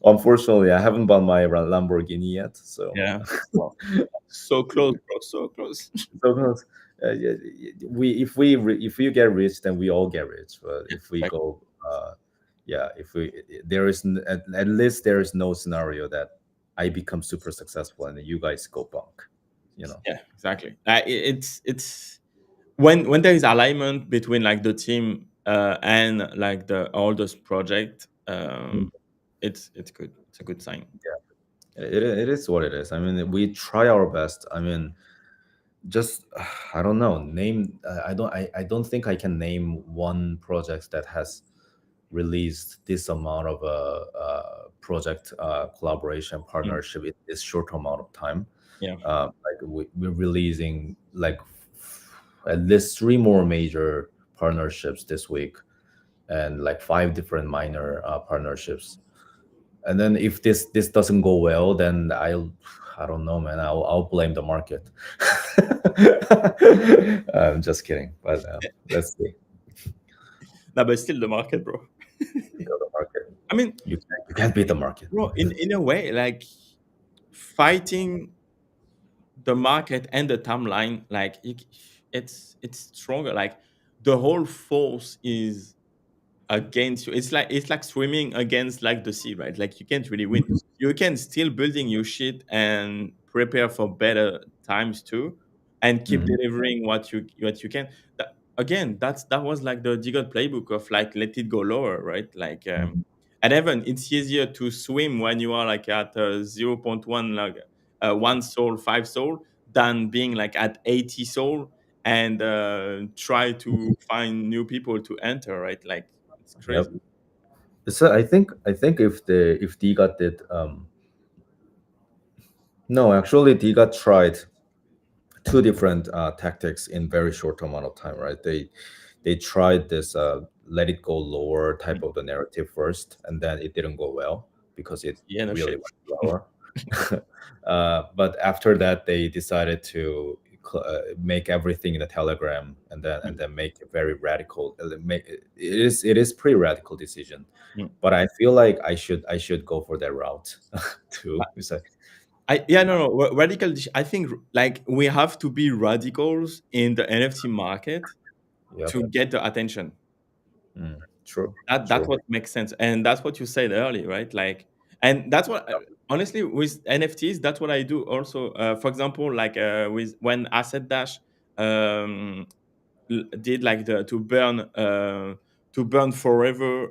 Unfortunately, I haven't bought my Lamborghini yet. So Yeah. Wow. So close, bro. So close. so yeah, if we get rich, then we all get rich. But Yeah, if we exactly. go, yeah, if we there is at least there is no scenario that I become super successful and you guys go bunk. You know. Yeah, exactly. It's when there is alignment between like the team and like the oldest project, it's good. It's a good sign. It is what it is. I mean, we try our best. I mean, just I don't know. Name I don't think I can name one project that has released this amount of project collaboration Mm. partnership in this short amount of time. Yeah. Like we're releasing like at least three more major partnerships this week, and like five different minor partnerships. And then if this doesn't go well, then I don't know, man. I'll blame the market. I'm just kidding, but let's see. No, but still the market, bro. Go the market. I mean, You can't beat the market. bro, in a way, like fighting the market and the timeline, like it's stronger. Like the whole force is against you. It's like swimming against like the sea, right? Like you can't really win. You can still building your shit and prepare for better times too, and keep Mhm. delivering what you can. Again, that was like the Deagle playbook of like let it go lower, right? Like Mhm. and even it's easier to swim when you are like at 0.1 like 1 soul 5 soul than being like at 80 soul and try to find new people to enter, right? Like it's Yep. crazy. So I think if Diga did no, actually Diga tried two different tactics in very short amount of time, right? They tried this let it go lower type Mm. of the narrative first, and then it didn't go well because it Yeah, no really shit. went lower. But after that, they decided to make everything in a Telegram, and then make a very radical. It is pretty radical decision, Mm. but I feel like I should go for that route too. It's like, Yeah, no, no. I think like we have to be radicals in the NFT market yep, to get the attention. true, That's true. what makes sense, and that's what you said earlier, right? Like, and that's what honestly with NFTs, that's what I do also. For example, like with when Asset Dash um, did like the to burn forever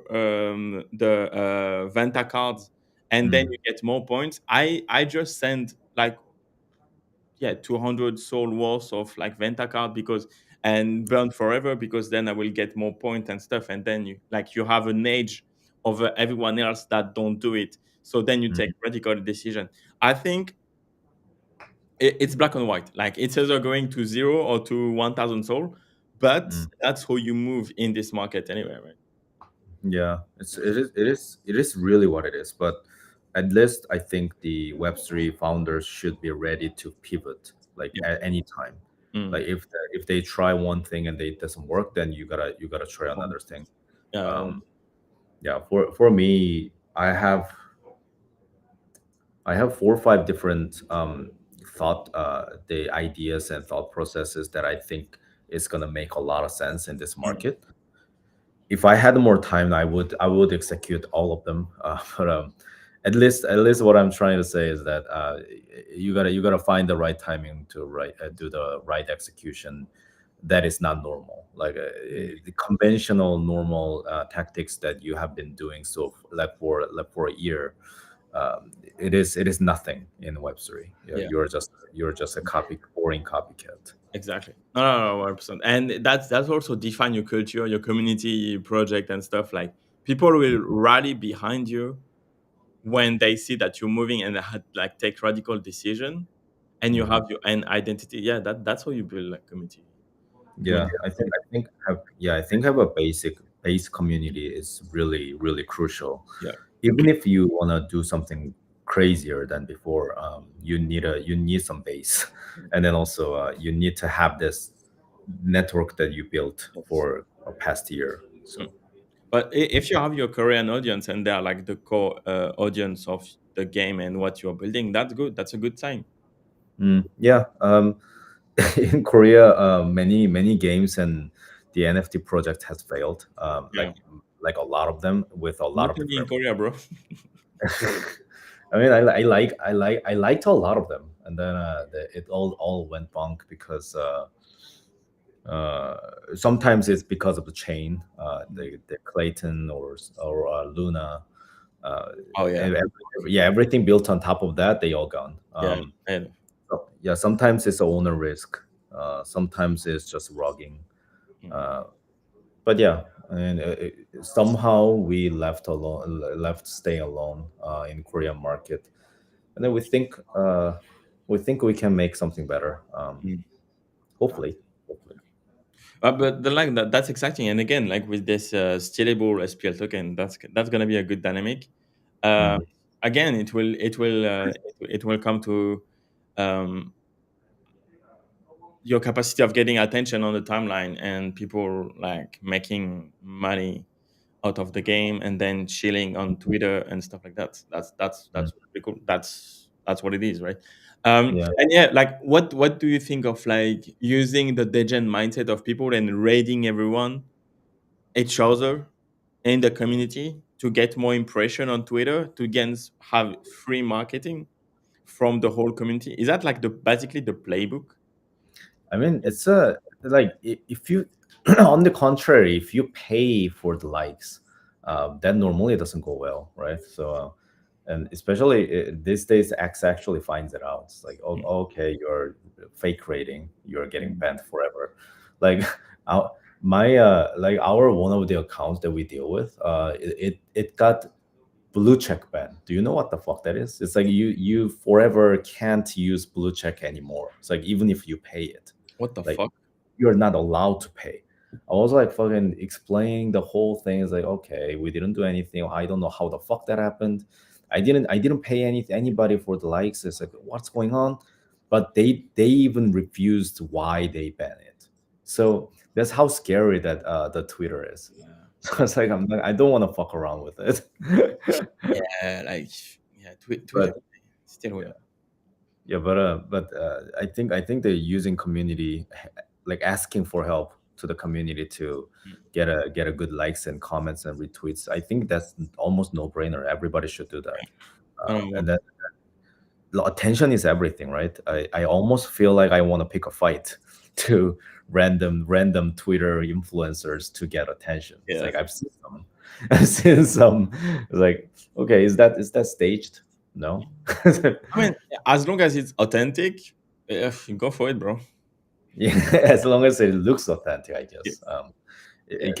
the Vanta cards, and then Mm, you get more points. I just send like 200 soul worth of like Venta card because and burn forever because then I will get more point and stuff, and then you have an edge over everyone else that don't do it. So then you mm, take radical decision. I think it's black and white. Like it's either going to 0 or to 1,000 soul, but mm. that's how you move in this market anyway, right? Yeah, it is really what it is. But at least I think the Web3 founders should be ready to pivot like Yeah. at any time. Mm. Like if they try one thing and it doesn't work, then you gotta try Um, another thing. um, Yeah, for me, I have 4 or 5 different thought the ideas and thought processes that I think is gonna make a lot of sense in this mm. market. If I had more time, I would execute all of them. But at least what I'm trying to say is that you gotta find the right timing to do the right execution. That is not normal. Like the conventional normal tactics that you have been doing so like for a year. it is nothing in Web3. Yeah, Yeah. you're just a boring copycat. Exactly. No, no, no, 100%. And that's also define your culture, your community project and stuff. Like people will rally behind you when they see that you're moving and like take radical decision and you Mhm. have your own identity. Yeah, that's how you build like community. Yeah, Community. I think have a base community is really really crucial. Yeah. Even if you want to do something crazier than before, you need some base, and then also you need to have this network that you built Yes. for a past year. Mm. So But if you have your Korean audience and they're like the core audience of the game and what you're building, that's good. That's a good sign. yeah, in Korea, many games and the NFT project has failed. Yeah. Like a lot of them with a lot Not of only in different. Korea, bro. I mean, I liked a lot of them, and then it all went bunk because uh, sometimes it's because of the chain, the Clayton or Luna, uh, Oh yeah. yeah, everything built on top of that, they all gone. Yeah. And So, yeah, sometimes it's a owner risk, sometimes it's just rugging, mm, uh, but yeah, and somehow we left staying alone in Korean market, and then we think we can make something better. mm. Hopefully. But the like that's exciting. And again, like with this stealable SPL token, that's gonna be a good dynamic. Uh, Mhm. Again, it will come to um, your capacity of getting attention on the timeline and people like making money out of the game and then chilling on Twitter and stuff like that. That's Mm. really cool. That's what it is, right? Yeah. And yeah, like what do you think of like using the degen mindset of people and raiding everyone, each other in the community to get more impression on Twitter to have free marketing from the whole community? Is that like the basically the playbook? I mean, it's a like if you, on the contrary, if you pay for the likes, that normally doesn't go well, right? So, and especially these days, X actually finds it out. It's like, oh, Mm, okay, you're fake rating, you're getting mm. banned forever. Like, our like our one of the accounts that we deal with, it got blue check ban. Do you know what the fuck that is? It's like you forever can't use blue check anymore. It's like even if you pay it, What the like fuck? you're not allowed to pay. I was like fucking explaining the whole thing. It's like, okay, we didn't do anything. I don't know how the fuck that happened. I didn't pay anybody for the likes. It's like, what's going on? But they even refused why they ban it. So that's how scary that the Twitter is. Yeah. So it's like I don't want to fuck around with it. Yeah, like yeah, Twitter But still yeah, weird. but I think they're using community, like asking for help to the community to Mm. get a good likes and comments and retweets. I think that's almost no brainer. Everybody should do that. No, no, And then attention is everything, right? I almost feel like I want to pick a fight to random Twitter influencers to get attention. It's yeah. like I've seen some, I've seen some. It's like, okay, is that staged? No. I mean, as long as it's authentic, yeah, go for it, bro. Yeah, as long as it looks authentic, I Yeah, guess. It, yeah. it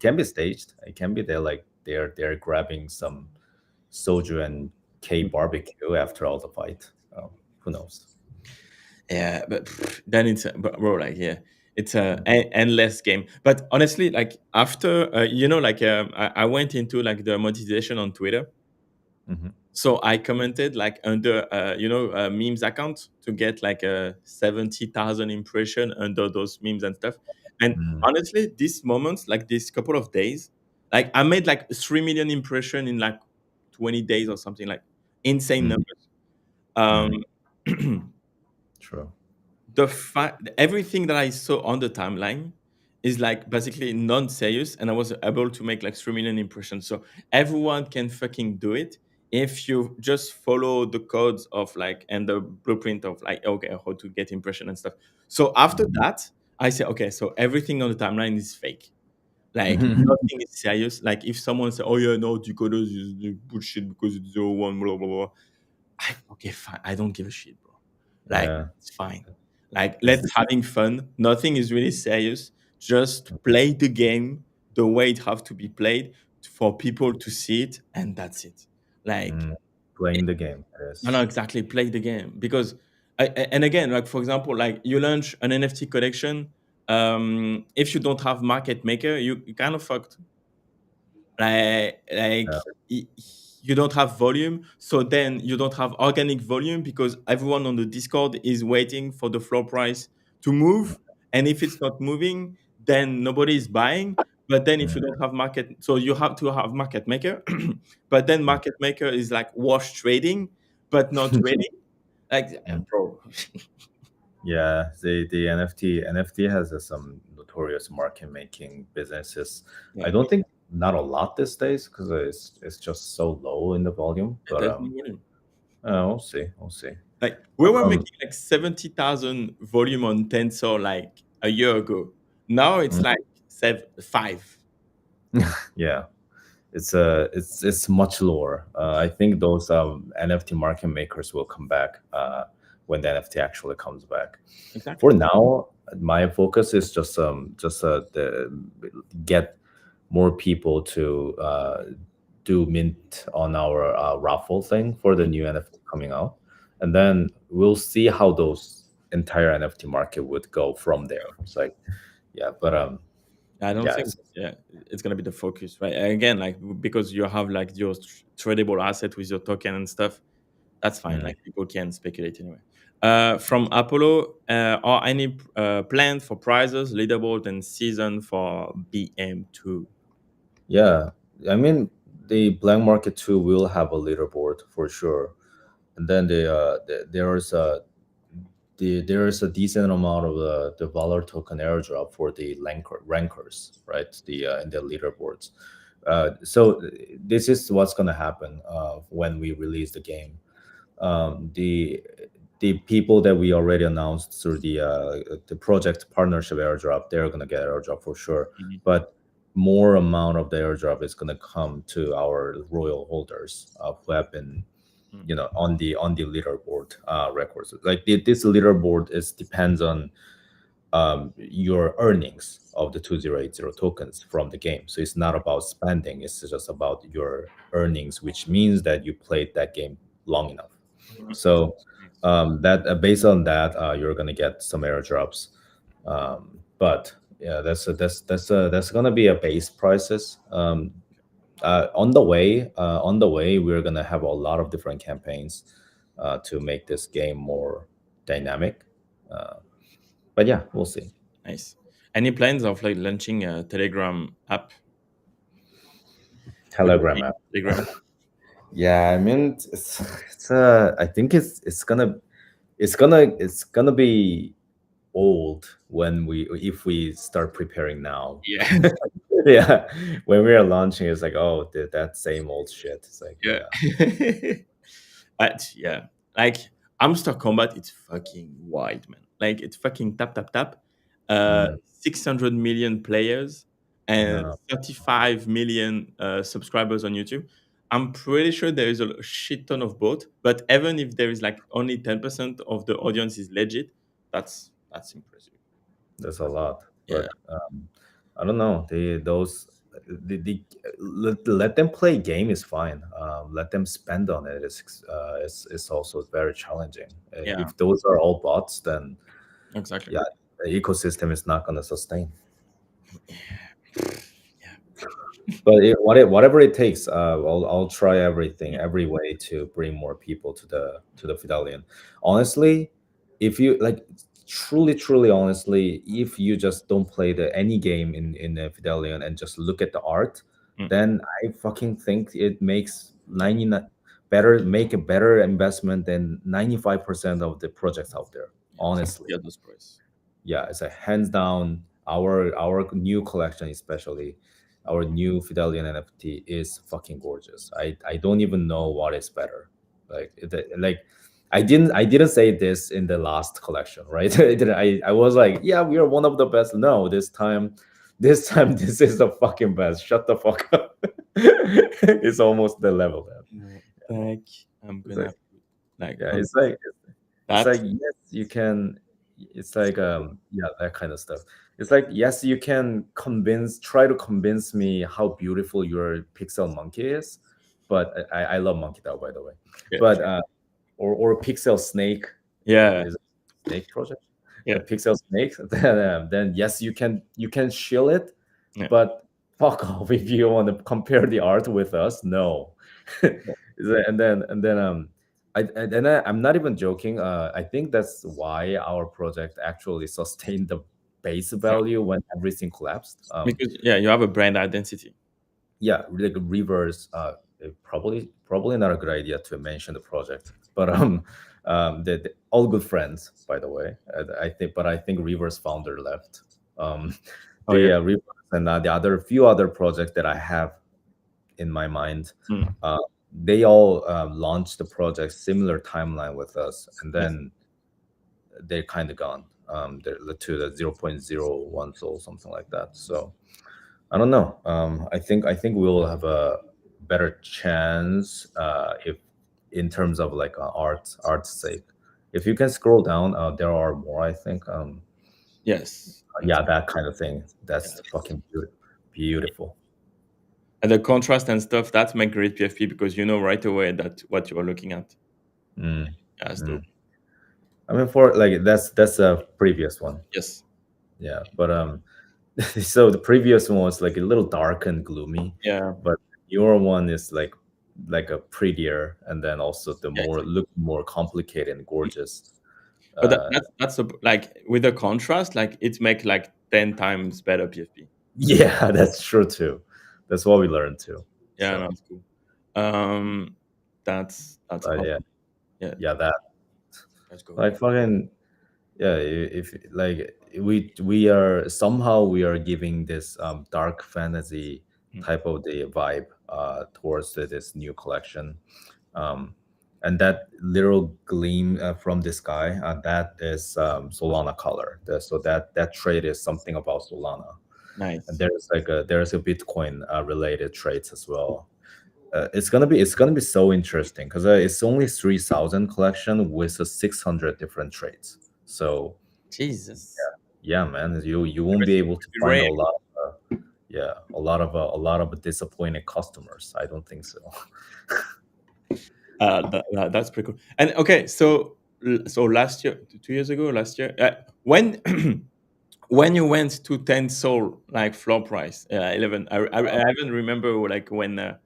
can be staged. It can be they're grabbing some soju and K barbecue after all the fight. Who knows? Yeah, but then but bro, like yeah, it's a endless game. But honestly, like after like I went into like the monetization on Twitter. Hmm. So I commented like under memes account to get like a 70,000 impression under those memes and stuff. And Mm, honestly, this moment, like this couple of days, like I made like 3 million impression in like 20 days or something, like insane mm, numbers. Um, mm, true. the fact everything that I saw on the timeline is like basically non-serious, and I was able to make like 3 million impressions. So everyone can fucking do it if you just follow the codes of like and the blueprint of like okay how to get impression and stuff. So after Mm, that, I say okay, so everything on the timeline is fake. Like nothing is serious. Like if someone say, "Oh yeah, no, decoders is the bullshit because it's 0 1 blah blah blah," okay, fine. I don't give a shit, bro. Like Yeah, it's fine. Like it's let's having fun. Nothing is really serious. Just play the game the way it have to be played for people to see it, and that's it. Like mm, playing the game. no, Yes. no, exactly. Play the game because, and again, like for example, like you launch an NFT collection. If you don't have market maker, you kind of fucked. Like Yeah. you don't have volume, so then you don't have organic volume because everyone on the Discord is waiting for the floor price to move, and if it's not moving, then nobody is buying. But then if Mm, you don't have market, so you have to have market maker, but then mm, market maker is like wash trading, but not trading. Like, mm. bro, Yeah, the NFT has some notorious market making businesses. yeah, I don't think not a lot these days because it's just so low in the volume. it But has no volume. we'll see, we'll see. Like we were Um, making like 70,000 volume on Tensor like a year ago. Now it's mm, like five. yeah, it's much lower. I think those NFT market makers will come back when the NFT actually comes back. For Exactly. now, my focus is just get more people to do mint on our raffle thing for the new NFT coming out, and then we'll see how those entire NFT market would go from there. It's like, yeah, but I don't yeah, think yeah it's gonna be the focus, right? Again, like because you have like your tradable asset with your token and stuff. That's fine. mm. Like people can speculate anyway. From Apollo, are any plans for prizes, leaderboard, and season for BM2? Yeah, I mean the Blank Market 2 will have a leaderboard for sure, and then there is a decent amount of the Valor token airdrop for the rankers, right? The in the leaderboards. So this is what's gonna happen when we release the game. The people that we already announced through the project partnership airdrop, they're gonna get airdrop for sure. Mhm. But more amount of the airdrop is gonna come to our royal holders who have been Mm. on the leaderboard records. Like this leaderboard is depends on your earnings of the 2080 tokens from the game. So it's not about spending, it's just about your earnings, which means that you played that game long enough. So Nice. that based on that, you're gonna get some airdrops. But yeah, that's gonna be a base prices. On the way, we're gonna have a lot of different campaigns to make this game more dynamic. Uh, but yeah, we'll see. Nice. Any plans of like launching a Telegram app with the Telegram name app. Telegram? Yeah, I mean, I think it's gonna be old when we if we start preparing now. Yeah. Yeah, when we are launching, it's like, oh, that same old shit. It's like, Yeah. yeah. But yeah, like Hamster Combat, it's fucking wild, man. Like it's fucking tap tap tap. Mm, 600 million players and no, 35 million subscribers on YouTube. I'm pretty sure there is a shit ton of both, but even if there is like only 10% of the audience is legit, that's impressive. that's a lot. Yeah, But I don't know. Let them play game is fine. Let them spend on it. It's also very challenging. yeah, If those are all bots, then exactly. yeah, the ecosystem is not going to sustain. Yeah, But whatever it takes, I'll try everything, every way to bring more people to the Fidelion. Honestly, if you like, truly, honestly, if you just don't play the any game in the Fidelion and just look at the art, mm, then I fucking think it makes 99 better, make a better investment than 95% of the projects out there. yeah, Honestly, yeah, those boys. yeah, it's a hands down our new collection, especially our new Fidelian NFT is fucking gorgeous. I don't even know what is better. Like I didn't say this in the last collection, right? I was like, yeah, we are one of the best. No, this time this time this is the fucking best. Shut the fuck up. It's almost the level then. No, like I'm It's gonna like, put like yeah, on it's that. like yes, you can. It's like yeah, that kind of stuff. It's like yes, you can try to convince me how beautiful your pixel monkey is, but I love monkey dog by the way, Yeah, but or pixel snake yeah, is snake project, the yeah, pixel snake. Then yes, you can shill it, yeah. but fuck off if you want to compare the art with us. No, I'm not even joking. I think that's why our project actually sustained the base Yeah. value when everything collapsed. Because yeah, you have a brand identity. Yeah, like reverse. Probably not a good idea to mention the project, but all good friends, by the way. I think Reverse founder left. Oh yeah. The Reverse and the other few other projects that I have in my mind, Mm, uh, they all launched the project similar timeline with us, and yes. then they're kind of gone. They're to the 0.01 soul, something like that. So I don't know. I think we'll have a better chance if, in terms of like art's sake. If you can scroll down, there are more. I think. Yes. That's, Yeah, that kind of thing. That's yes. fucking beautiful. And the contrast and stuff that make great PFP because you know right away that what you are looking at. Mm, Yeah, that's dope. mm. I mean, for like that's a previous one. Yes. Yeah, but so the previous one was like a little dark and gloomy, Yeah. but your one is like a prettier, and then also the Yeah. more look more complicated and gorgeous. But Uh, that's a, like with the contrast, like it make like 10 times better PFP. yeah, that's true too. That's what we learned too. Yeah, no, So, that's cool. That's but awesome. yeah, Yeah, yeah, that let's go. like fucking yeah. If like we are somehow we are giving this dark fantasy Mm, type of the vibe towards this new collection. um, and that little gleam from the sky, that is Solana color. So that trade is something about Solana, and nice. there's a Bitcoin related trades as well. It's gonna be so interesting because it's only 3,000 collection with 600 different trades. So Jesus. yeah, man, you won't be Everything able will to be find rare. a lot. Yeah, a lot of disappointed customers. I don't think so. That's pretty cool. And okay, so so last year, 2 years ago, last year, when when you went to 10 soul like floor price, 11, I even remember like when it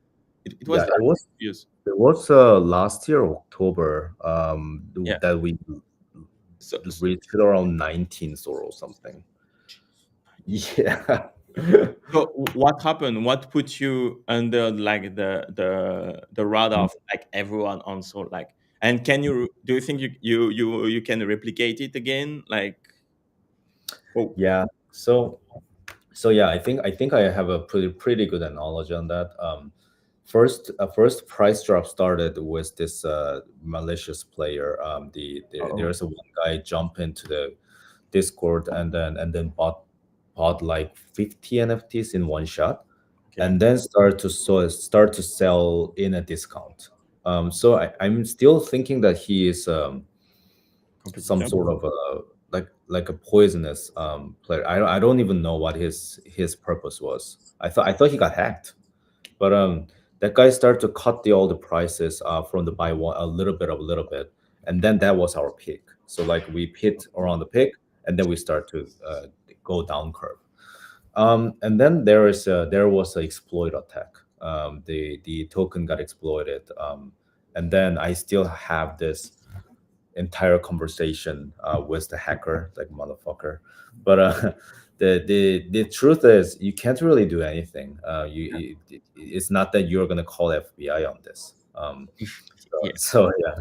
was Yeah, last years. it was last year October Yeah. that we So, reached around 19 or something. Yeah. so what happened? What put you under like the radar of like everyone on soul like? And can you do you think you can replicate it again? Like, oh, Yeah. So yeah, I think I have a pretty good knowledge on that. First price drop started with this malicious player. oh, There's a one guy jump into the Discord and then bought like 50 NFTs in one shot, okay, and then start to sell in a discount. So I'm still thinking that he is some competitor. sort of a like a poisonous player. I don't even know what his purpose was. I thought he got hacked, but that guy started to cut all the prices from the buy one a little bit, and then that was our peak. So like we hit around the peak, and then we start to go down curve. And then there was an exploit attack. The token got exploited, and then I still have this entire conversation with the hacker, like motherfucker. But the truth is, you can't really do anything. It's not that you're gonna call FBI on this. Yeah. So yeah,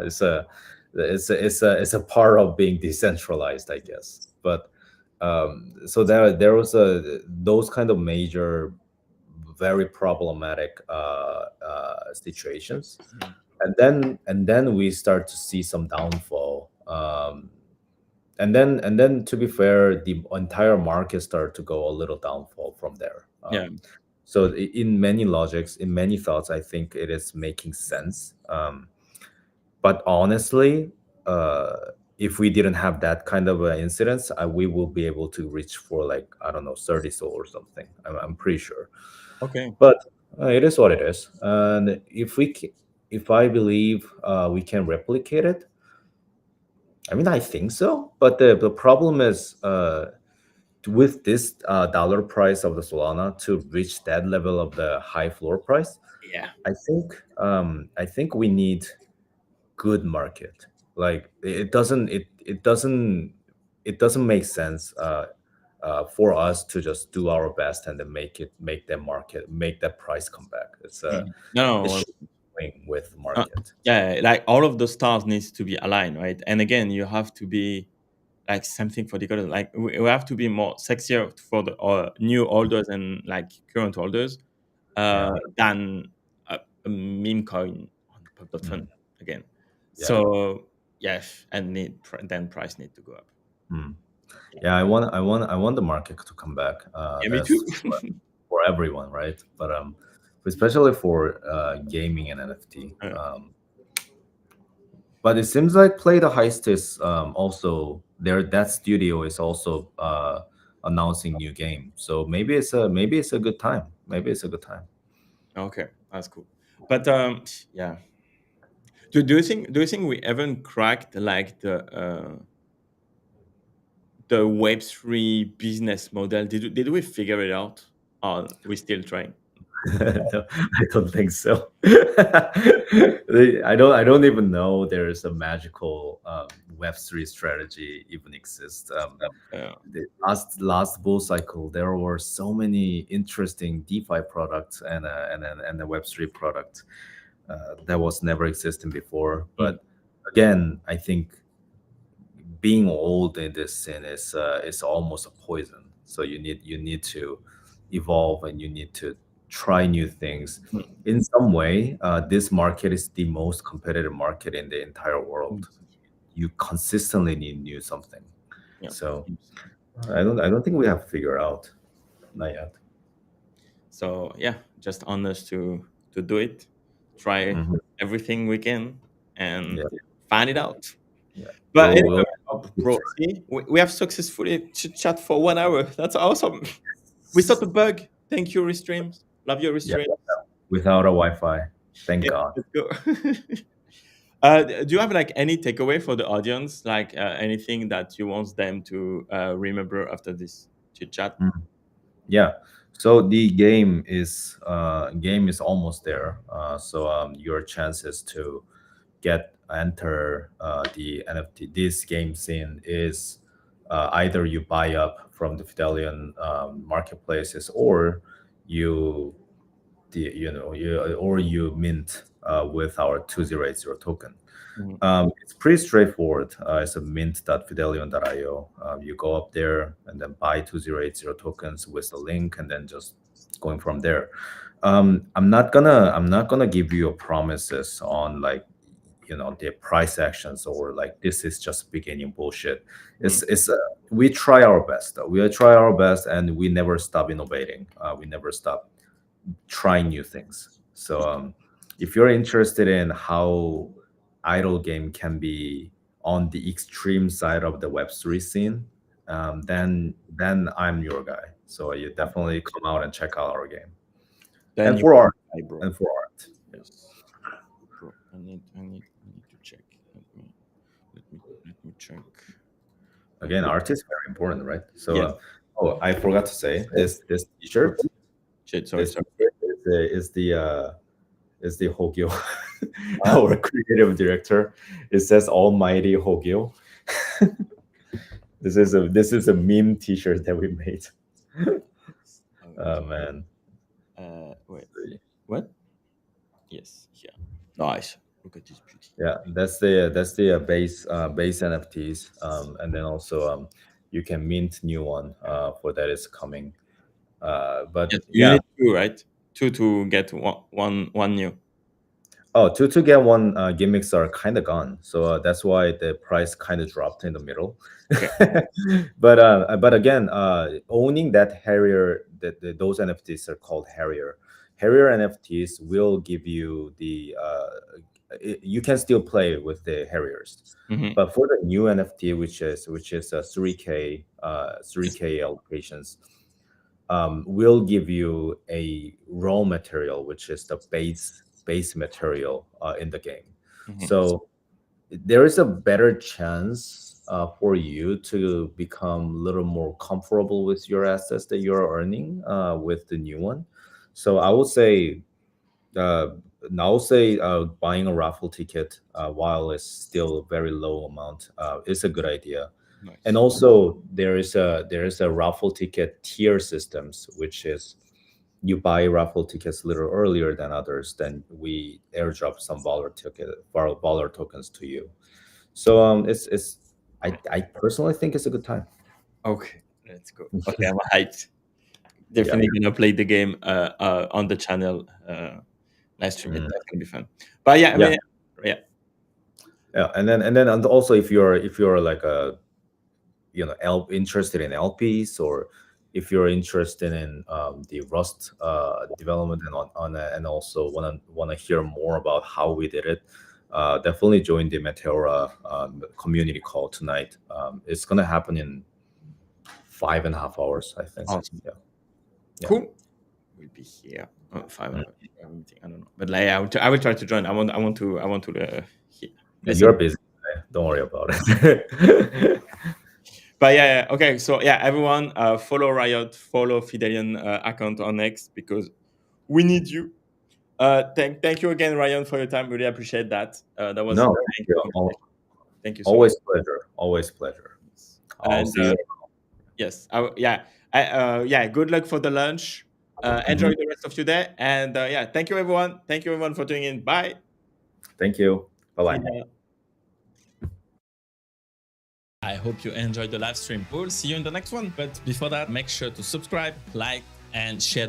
it's a part of being decentralized, I guess. But so there was those kind of major, very problematic situations, Mm. and then we start to see some downfall. and then to be fair, the entire market started to go a little downfall from there. Yeah. So in many logics, in many thoughts, I think it is making sense. But honestly, uh, if we didn't have that kind of incidents, we will be able to reach for like, I don't know, 30 soul or something. I'm pretty sure. Okay. But it is what it is. And if I believe we can replicate it, I mean, I think so. But the problem is, with this dollar price of the Solana to reach that level of the high floor price, Yeah. I think we need good market. Like it doesn't make sense for us to just do our best and then make that price come back. Mm. No, It well, should swing with uh, market. yeah, like all of the stars needs to be aligned, right? And again, you have to be like something for the color. Like we have to be more sexier for the new holders and like current holders Yeah. than a meme coin on public Mm. fund again. Yeah. So yes, and then price need to go up. Mm. Yeah, Yeah, I want the market to come back. yeah, me too. That's for everyone, right? But especially for gaming and NFT. Uh, But it seems like Play the Heist is also there. That studio is also announcing new game. So maybe it's a good time. Maybe it's a good time. okay, that's cool. But yeah, do you think we haven't cracked like the Web3 business model? Did we figure it out? Or we still trying? No, I don't think so. I don't even know there is a magical Web3 strategy even exists. Uh, The last bull cycle, there were so many interesting DeFi products and a Web3 product that was never existing before. mm, But again, I think being old in this scene is almost a poison. So you need to evolve and you need to try new things. mm, In some way, this market is the most competitive market in the entire world. mm. You consistently need new something. Yeah. So I don't think we have figured out. Not yet. So yeah, just on us to do it, try Mhm. everything we can, and Yeah, find it out. yeah. But We'll anyway, keep bro, see, we have successfully chit chat for 1 hour. That's awesome. We trying. solved the bug. Thank you, Restreams. Love your Yeah, Restreams. without a Wi-Fi. Thank Yeah, God. let's go. Do you have like any takeaway for the audience? Like anything that you want them to remember after this chit chat? Mm. Yeah. So the game is almost there. So your chances to enter the NFT this game scene is either you buy up from the Fidelion marketplaces, or you you mint with our 2080 token. Mhm. It's pretty straightforward. It's a mint.fidelion.io. You go up there and then buy 2080 tokens with the link, and then just going from there. I'm not gonna give you a promises on like the price actions, or like this is just beginning bullshit. Mhm. We try our best. We try our best, and we never stop innovating. We never stop trying new things. So if you're interested in how idle game can be on the extreme side of the Web3 scene, then I'm your guy. So you definitely come out and check out our game. Then And you, for art, hi, bro. and for art. Yeah. Yes, bro. I need to check. Let me check. Again, art is very important, right? So Yes. oh, I forgot to say this T-shirt. Shit, sorry, This sorry. T-shirt is the Hogyo, Huh? our creative director. It says Almighty Hogyo. This is a meme T-shirt that we made. Oh, Oh man, wait. What? Yes. Yeah. Nice. Look at this beauty. yeah, that's the base NFTs, and then also you can mint new one for that is coming. But Yes. You yeah, need two, right? Two to get one new. Oh, to get one gimmicks are kind of gone, so that's why the price kind of dropped in the middle. Okay. But again, owning that Harrier, those NFTs are called Harrier. Harrier NFTs will give you the you can still play with the Harriers, Mhm. but for the new NFT, which is 3K allocations, will give you a raw material, which is the base material in the game. Mhm. So there is a better chance for you to become a little more comfortable with your assets that you're earning with the new one. So I would say uh, now say buying a raffle ticket while it's still a very low amount is a good idea. And Nice. also there is a raffle ticket tier systems, which is you buy raffle tickets a little earlier than others, then we airdrop some Valor tokens to you. So it's I personally think it's a good time. Okay, let's go. Okay, I'm hyped. Yeah. Definitely gonna play the game on the channel live stream it. Mm. That's gonna be fun. But yeah, I Yeah. mean, yeah. Yeah. And also if you're like a interested in LPs, or if you're interested in the Rust development and also want to hear more about how we did it, definitely join the Meteora community call tonight. It's gonna happen in 5.5 hours, I think. Awesome. Yeah, yeah. Cool. We'll be here. Oh, 5 hours. Mm. Meeting. I don't know, but like, I will try to join. I want to Yeah, listen. you're busy. Don't worry about it. But yeah, okay. So yeah, everyone, follow Riot, follow Fidelion account on X because we need you. Thank you again, Ryan, for your time. Really appreciate that. That was a No, thank great you. conversation. Thank you so much. Always pleasure. Always pleasure. I'll And see you. yes, yeah. Good luck for the lunch. Enjoy Mhm. the rest of your day. And yeah, thank you, everyone. Thank you, everyone, for tuning in. Bye. Thank you. Bye See bye. ya. I hope you enjoyed the live stream. We'll see you in the next one. But before that, make sure to subscribe, like, and share